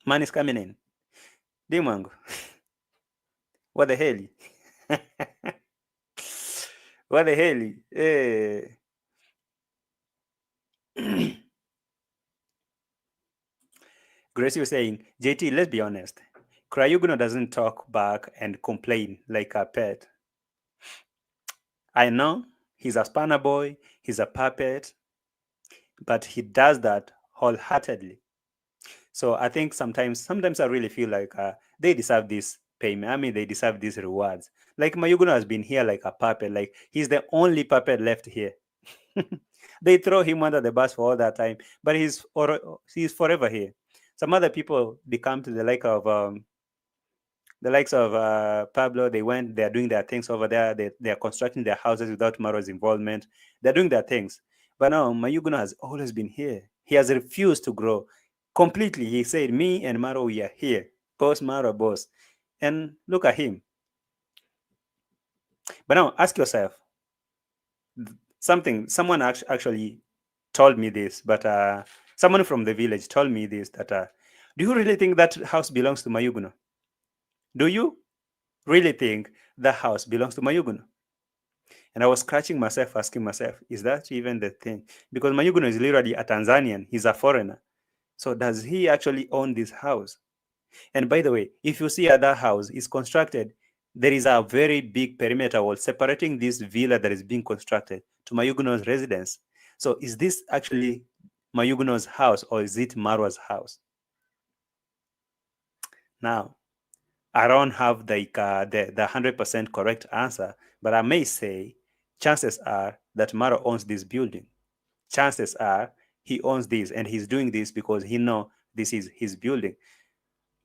Money's coming in. Dimango. What the hell? What the hell? Gracie was saying, JT, let's be honest. Cryuguno doesn't talk back and complain like a pet. I know he's a spanner boy, he's a puppet, but he does that wholeheartedly. So I think sometimes I really feel like they deserve this payment. I mean, they deserve these rewards. Like Mayuguno has been here like a puppet. Like he's the only puppet left here. They throw him under the bus for all that time, but he's forever here. Some other people, they come to the likes of Pablo. They're doing their things over there. They're constructing their houses without Maro's involvement. They're doing their things. But now Mayuguno has always been here. He has refused to grow completely. He said, me and Maro, we are here. Boss, Maro, boss. And look at him. But now ask yourself, someone actually told me this, but someone from the village told me this, that do you really think that house belongs to Mayuguno? Do you really think that house belongs to Mayuguno? And I was scratching myself, asking myself, is that even the thing? Because Mayuguno is literally a Tanzanian. He's a foreigner. So does he actually own this house? And by the way, if you see that house is constructed, there is a very big perimeter wall separating this villa that is being constructed to Mayuguno's residence. So is this actually Mayuguno's house or is it Marwa's house? Now, I don't have the 100% correct answer, but I may say chances are that Marwa owns this building. Chances are he owns this and he's doing this because he knows this is his building.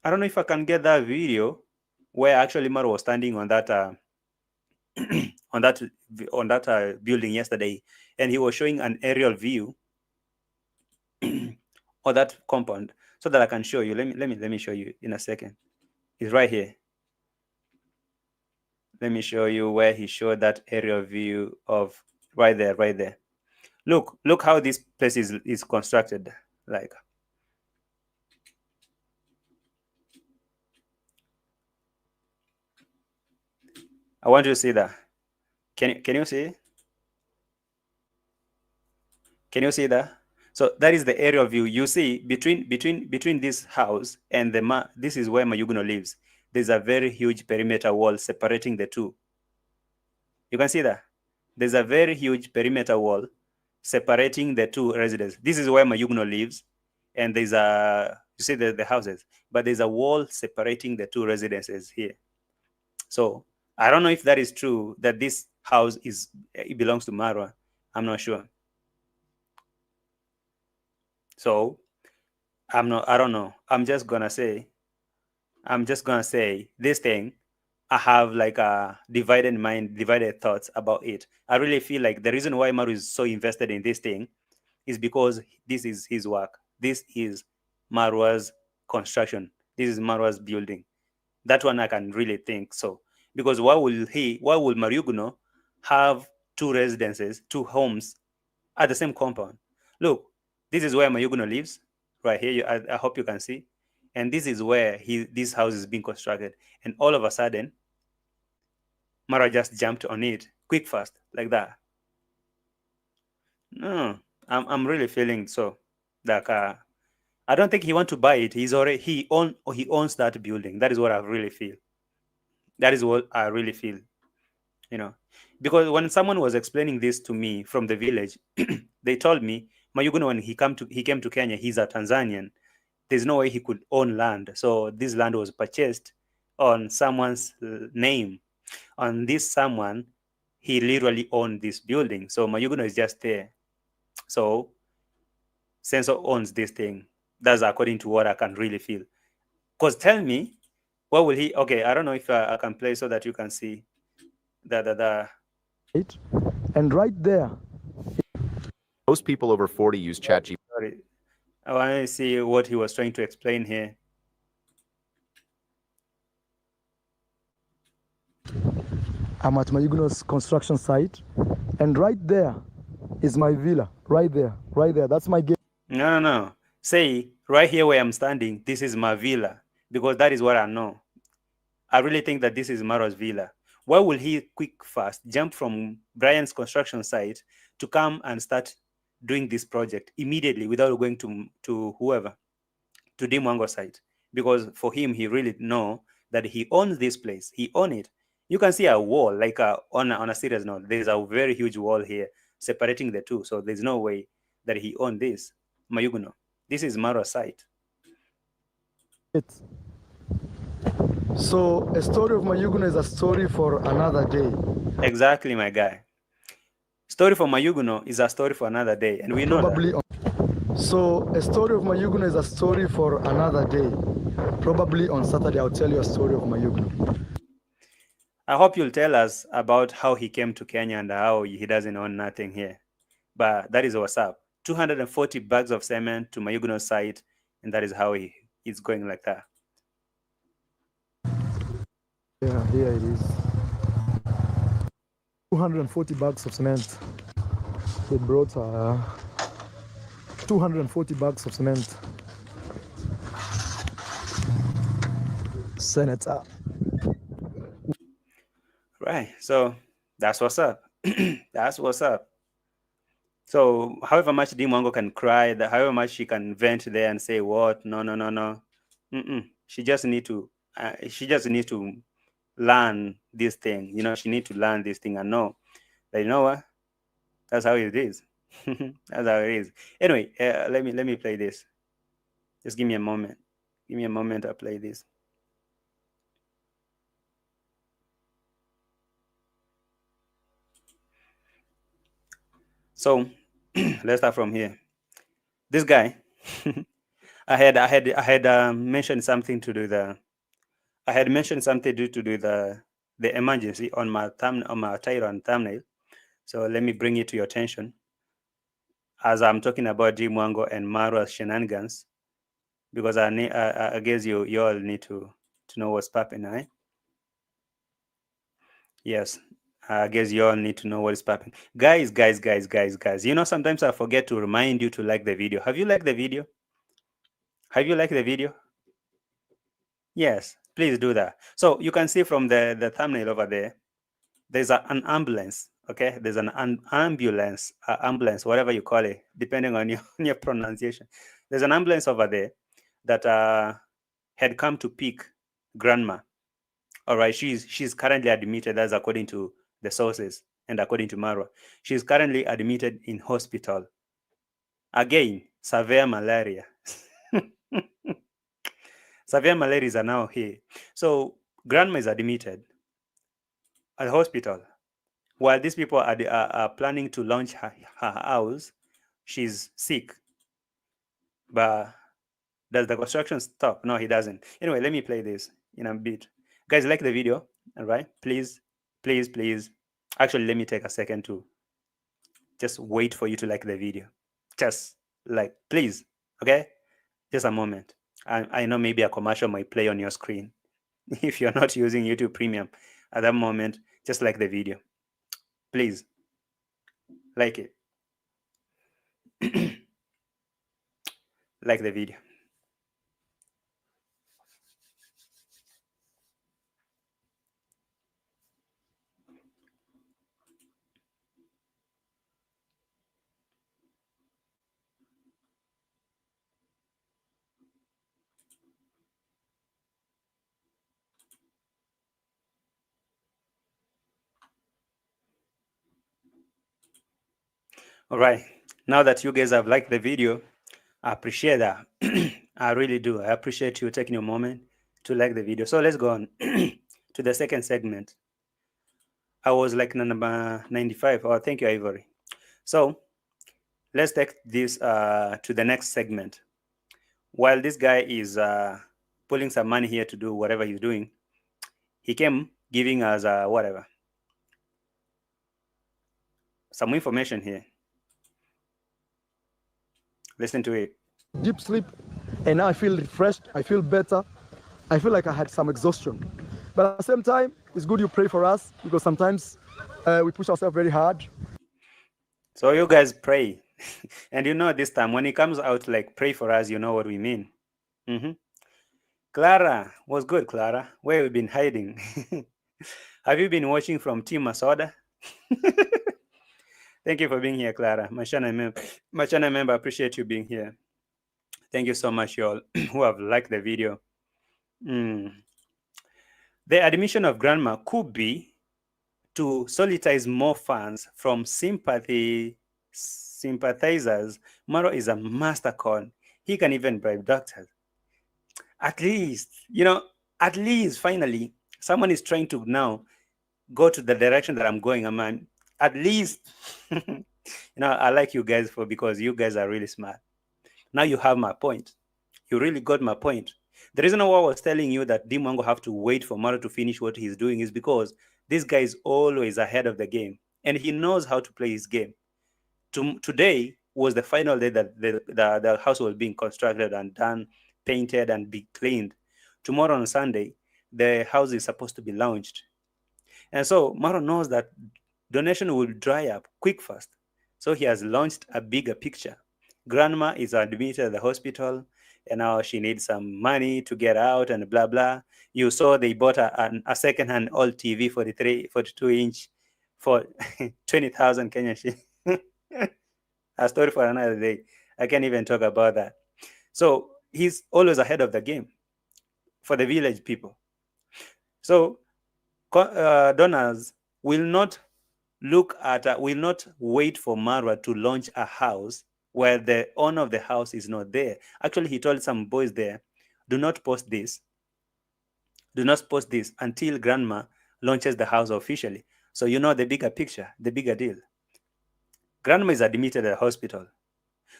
I don't know if I can get that video where actually Marwa was standing on that on that building yesterday, and he was showing an aerial view of that compound, so that I can show you. Let me show you in a second. It's right here. Let me show you where he showed that aerial view of right there. Look how this place is constructed. Like, I want you to see that. Can you see? Can you see that? So that is the aerial view. You see between this house and this is where Mayuguno lives. There's a very huge perimeter wall separating the two. You can see that. There's a very huge perimeter wall separating the two residences. This is where Mayuguno lives, and there's you see the houses, but there's a wall separating the two residences here. So I don't know if that is true, that this house it belongs to Marwa. I'm not sure. So I don't know. I'm just gonna say this thing. I have like a divided mind, divided thoughts about it. I really feel like the reason why Maru is so invested in this thing is because this is his work. This is Marwa's construction. This is Marwa's building. That one I can really think so. Because why will Mariuguno have two residences, two homes at the same compound? Look, this is where Mayuguno lives, right here. I hope you can see. And this is where this house is being constructed. And all of a sudden, Mara just jumped on it quick, fast, like that. No, I'm really feeling so. Like, I don't think he wants to buy it. He owns that building. That is what I really feel. That is what I really feel. You know, because when someone was explaining this to me from the village, they told me Mayuguno, when he came to Kenya, he's a Tanzanian. There's no way he could own land. So this land was purchased on someone's name. On this someone, he literally owned this building. So Mayuguno is just there. So Sensor owns this thing. That's according to what I can really feel. Because tell me, what will he? Okay, I don't know if I can play so that you can see the. And right there. Most people over 40 use ChatGPT. Sorry, I want to see what he was trying to explain here. I'm at Mayuguno's construction site, and right there is my villa. Right there. That's my gate. No. Say right here where I'm standing, this is my villa, because that is what I know. I really think that this is Marwa's villa. Why will he fast jump from Brian's construction site to come and start doing this project immediately without going to whoever, to DEE MWANGO site? Because for him, he really know that he owns this place. He owns it. You can see a wall, like on a serious note, there's a very huge wall here separating the two. So there's no way that he owns this. Mayuguno, this is Marwa's site. So a story of Mayuguno is a story for another day. Exactly, my guy. Story for Mayuguno is a story for another day, and we know that. So a story of Mayuguno is a story for another day. Probably on Saturday, I'll tell you a story of Mayuguno. I hope you'll tell us about how he came to Kenya and how he doesn't own nothing here. But that is what's up. 240 bags of cement to Mayuguno's site, and that is how he's going like that. Yeah, here it is. 240 bags of cement. They brought 240 bags of cement. Senator. Right. So that's what's up. That's what's up. So however much DEE MWANGO can cry, however much she can vent there and say, what? No. She just need to learn this thing. You know, she need to learn this thing and know that, you know what? That's how it is. That's how it is. Anyway, let me play this. Just give me a moment. Give me a moment to play this. So let's start from here. This guy, I had mentioned something to do the. I had mentioned something to do the emergency on my title and thumbnail. So let me bring it to your attention as I'm talking about DEE MWANGO and MARWA's shenanigans, because I guess you all need to know what's popping, right? Yes, I guess you all need to know what is popping. Guys. You know, sometimes I forget to remind you to like the video. Have you liked the video? Have you liked the video? Yes, please do that. So you can see from the thumbnail over there, there's an ambulance. Okay, there's an ambulance, whatever you call it, depending on your pronunciation. There's an ambulance over there that had come to pick grandma. All right, she's currently admitted, as according to the sources and according to Marwa. She's currently admitted in hospital. Again, severe malaria. Severe malaria are now here. So grandma is admitted at the hospital. While these people are planning to launch her house, she's sick. But does the construction stop? No, he doesn't. Anyway, let me play this in a bit. Guys, like the video, all right? Please. Actually, let me take a second to just wait for you to like the video. Just like, please, okay? Just a moment. I know maybe a commercial might play on your screen. If you're not using YouTube Premium at that moment, just like the video. Please, like it. Like the video. All right. Now that you guys have liked the video, I appreciate that. I really do. I appreciate you taking your moment to like the video. So let's go on to the second segment. I was like number 95. Oh, thank you, Ivory. So let's take this to the next segment. While this guy is pulling some money here to do whatever he's doing, he came giving us whatever, some information here. Listen to it. Deep sleep, and now I feel refreshed. I feel better. I feel like I had some exhaustion. But at the same time, it's good you pray for us, because sometimes we push ourselves very hard. So you guys pray. And you know, this time when it comes out like pray for us, you know what we mean. Clara, what's good, Clara? Where have you been hiding? Have you been watching from Team Masoda? Thank you for being here, Clara. My channel member, appreciate you being here. Thank you so much, y'all who have liked the video. The admission of grandma could be to solicit more funds from sympathizers. Maro is a master con. He can even bribe doctors. At least, you know, finally, someone is trying to now go to the direction that I'm going. I'm at least, you know, I like you guys because you guys are really smart. Now you have my point. You really got my point. The reason why I was telling you that DEE MWANGO have to wait for Maro to finish what he's doing is because this guy is always ahead of the game and he knows how to play his game. Today was the final day that the house was being constructed and done, painted and be cleaned. Tomorrow on Sunday, the house is supposed to be launched. And so Maro knows that donation will dry up quick fast. So he has launched a bigger picture. Grandma is admitted at the hospital and now she needs some money to get out and blah, blah. You saw they bought a second-hand old TV, 42-inch for 20,000 Kenyan shillings. A story for another day. I can't even talk about that. So he's always ahead of the game for the village people. So donors will not look at, will not wait for Marwa to launch a house where the owner of the house is not there. Actually, he told some boys there, do not post this. Do not post this until grandma launches the house officially. So you know the bigger picture, the bigger deal. Grandma is admitted at the hospital.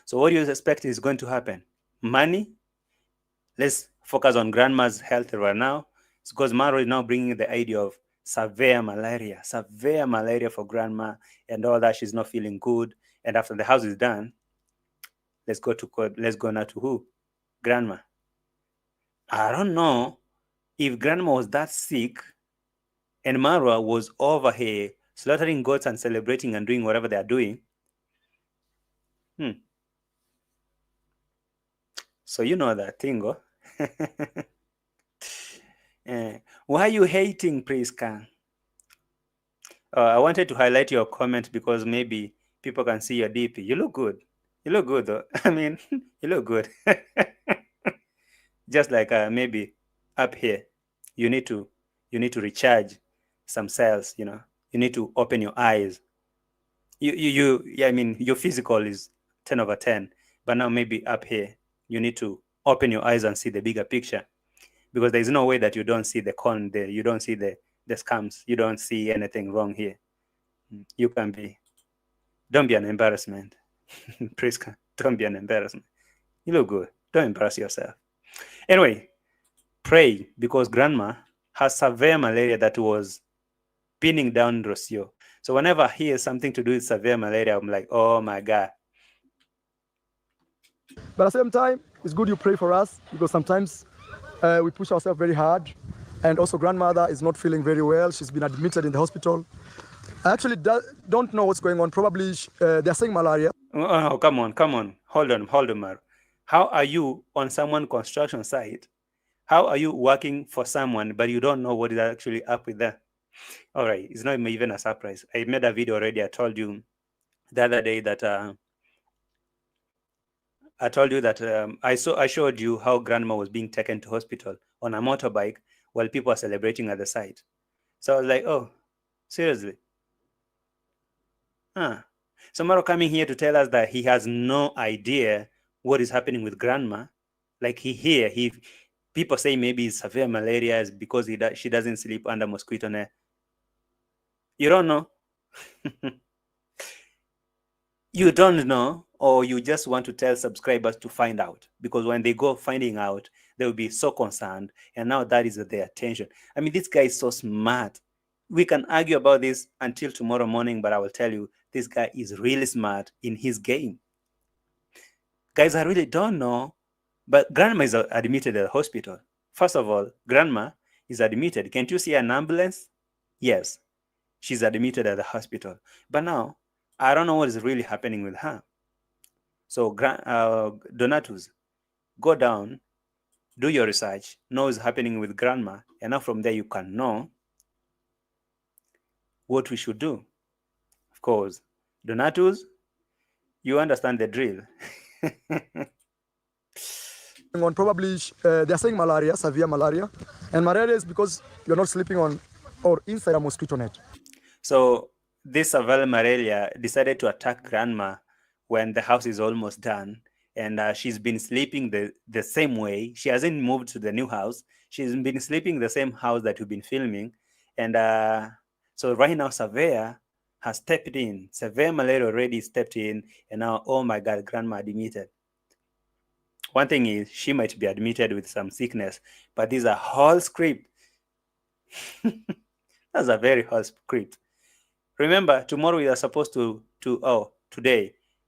So what do you expect is going to happen? Money? Let's focus on grandma's health right now. It's because Maro is now bringing the idea of severe malaria for grandma and all that. She's not feeling good. And after the house is done, let's go now to who? Grandma. I don't know if grandma was that sick and Marwa was over here slaughtering goats and celebrating and doing whatever they are doing. So you know that thing, oh? Why are you hating, Priska? I wanted to highlight your comment because maybe people can see your DP. You look good. You look good, though. I mean, you look good. Just like maybe up here, you need to recharge some cells. You know, you need to open your eyes. Yeah, I mean, your physical is 10 over 10, but now maybe up here, you need to open your eyes and see the bigger picture, because there's no way that you don't see the con there. You don't see the scams. You don't see anything wrong here. You can be. Don't be an embarrassment. Priska, don't be an embarrassment. You look good. Don't embarrass yourself. Anyway, pray, because grandma has severe malaria that was pinning down Rocio. So whenever I hear something to do with severe malaria, I'm like, oh my God. But at the same time, it's good you pray for us, because sometimes we push ourselves very hard. And also grandmother is not feeling very well. She's been admitted in the hospital. I actually don't know what's going on. Probably they're saying malaria. Oh, come on. Hold on, Mar. How are you on someone's construction site? How are you working for someone, but you don't know what is actually up with them? All right, it's not even a surprise. I made a video already. I told you the other day that I showed you how grandma was being taken to hospital on a motorbike while people are celebrating at the site. So I was like, oh, seriously? So Maro coming here to tell us that he has no idea what is happening with grandma. Like people say maybe it's severe malaria is because she doesn't sleep under mosquito net. You don't know. You don't know, or you just want to tell subscribers to find out, because when they go finding out, they will be so concerned, and now that is their attention. I mean, this guy is so smart. We can argue about this until tomorrow morning, but I will tell you, this guy is really smart in his game. Guys, I really don't know, but grandma is admitted at the hospital. First of all, grandma is admitted. Can't you see an ambulance? Yes, she's admitted at the hospital. But now, I don't know what is really happening with her. So, Donatus, go down, do your research, know what's happening with grandma, and now from there you can know what we should do. Of course, Donatus, you understand the drill. Probably they're saying malaria, severe malaria, and malaria is because you're not sleeping on or inside a mosquito net. So this severe malaria decided to attack grandma when the house is almost done, and she's been sleeping the same way. She hasn't moved to the new house. She's been sleeping the same house that we've been filming, and so right now severe has stepped in. Severe malaria already stepped in, and now, oh my God, grandma admitted. One thing is, she might be admitted with some sickness, but these are whole script. That's a very whole script. Remember, tomorrow we are supposed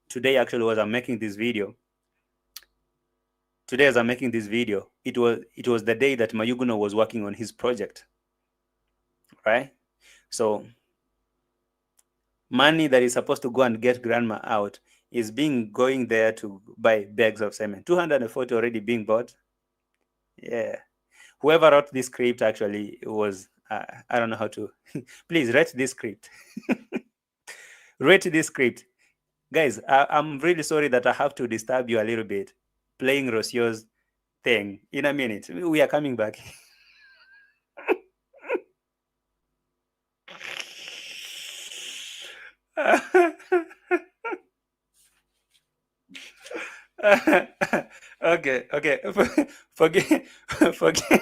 today actually was I'm making this video. Today as I'm making this video, it was the day that Mayuguno was working on his project, right? So money that is supposed to go and get grandma out is going there to buy bags of cement. 240 already being bought. Yeah. Whoever wrote this script actually was, I don't know how to, please rate this script. Rate this script. Guys, I'm really sorry that I have to disturb you a little bit playing Rocio's thing. In a minute, we are coming back. Okay, okay. Forgive, forgive,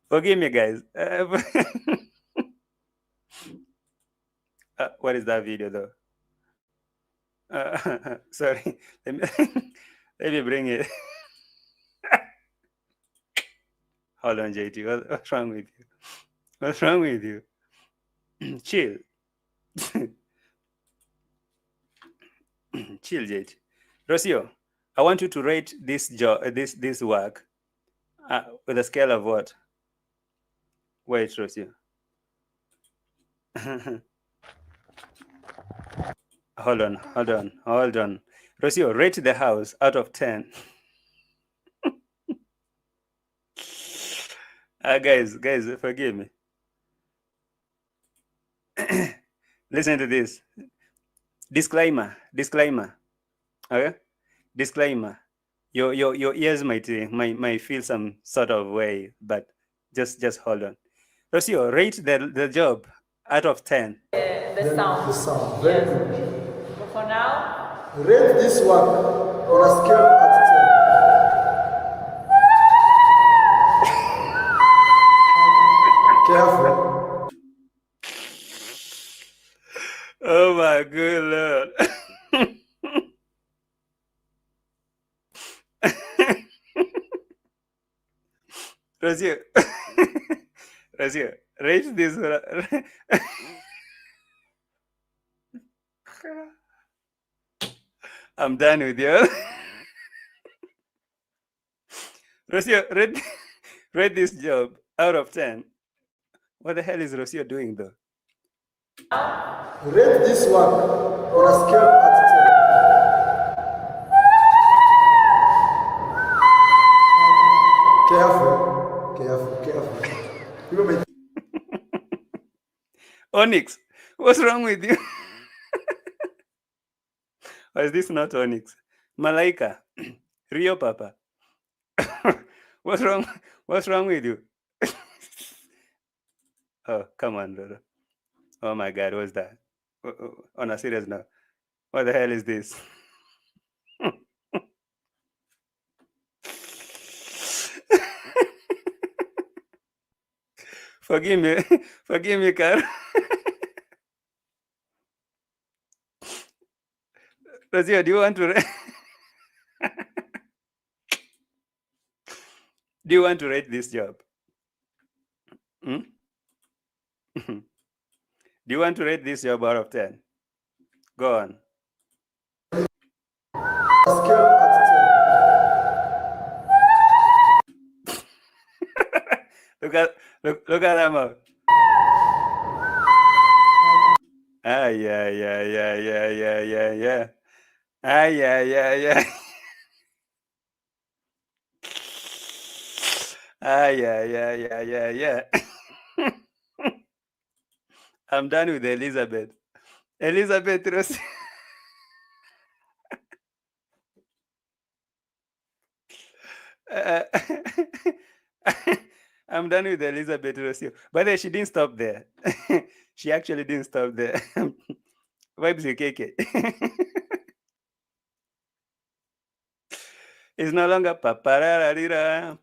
forgive me, guys. What is that video, though? Sorry. Let me, let me bring it. Hold on, JT. What's wrong with you? What's wrong with you? Chill. Chill, JT. Rocio, I want you to rate this this work with a scale of what? Wait, Rocio. Hold on. Rocio, rate the house out of 10. Guys, forgive me. Listen to this. Disclaimer. Okay? Disclaimer. Your ears might feel some sort of way, but just hold on. Rocio, rate the job out of 10. The sound. The sound. Very Yes. good. But for now, Rate this one on a scale of 10. Careful. Oh my good Lord. Rocio, Rocio, rate this. I'm done with you. Rocio, rate this job out of 10. What the hell is Rocio doing, though? Rate this one on a scale of 10. Careful. You may Onyx, what's wrong with you? Or is this not Onyx? Malaika, Rio Papa. What's wrong with you? Oh, come on, brother. Oh my God, what's that? On a serious note, what the hell is this? Forgive me, Carl. Rocio, do you want to do you want to rate this job? Hmm? Do you want to rate this job out of 10? Go on. scale of 10. Look at that mouth. Yeah. Yeah. Yeah. I'm done with Elizabeth. Elizabeth Ross. I'm done with Elizabeth Rossio. But then she didn't stop there. She actually didn't stop there. Vibes KK. It's no longer parararira.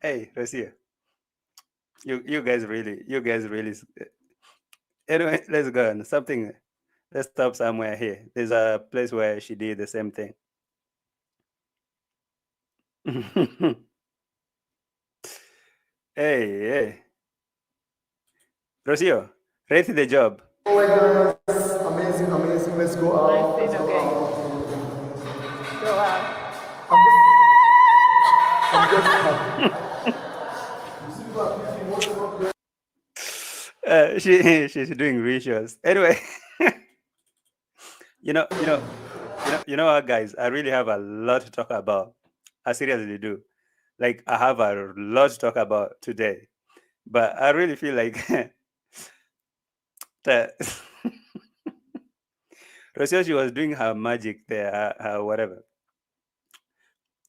Hey, Rossio. You guys really. Anyway, let's go on. Let's stop somewhere here. There's a place where she did the same thing. Hey. Rocio, rate the job. Oh my goodness, amazing. Let's go out. nice thing, okay. Go out. I'm just happy. She's doing rituals. Anyway, you know what, guys? I really have a lot to talk about. I seriously do. Like, I have a lot to talk about today, but I really feel like that Rocio, she was doing her magic there, her whatever.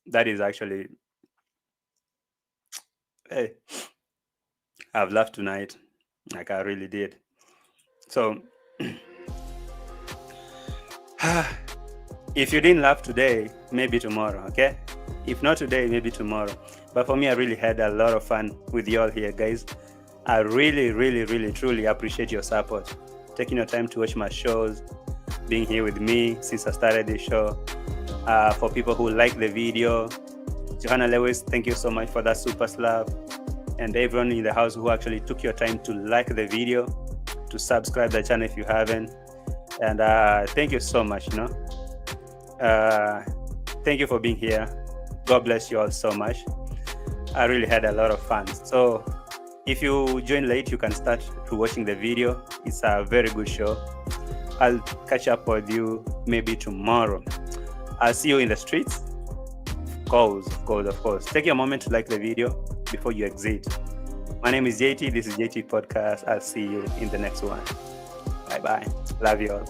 That is actually, hey, I've laughed tonight. Like I really did. So if you didn't laugh today, maybe tomorrow, okay? If not today, maybe tomorrow. But for me, I really had a lot of fun with you all here, guys. I really, really, really, truly appreciate your support. Taking your time to watch my shows, being here with me since I started this show. For people who like the video, Johanna Lewis, thank you so much for that super slap. And everyone in the house who actually took your time to like the video, to subscribe the channel if you haven't. And thank you so much, thank you for being here. God bless you all so much. I really had a lot of fun. So if you join late, you can start to watching the video. It's a very good show. I'll catch up with you maybe tomorrow. I'll see you in the streets. Of course. Take a moment to like the video before you exit. My name is JT. This is JT Podcast. I'll see you in the next one. Bye-bye. Love you all.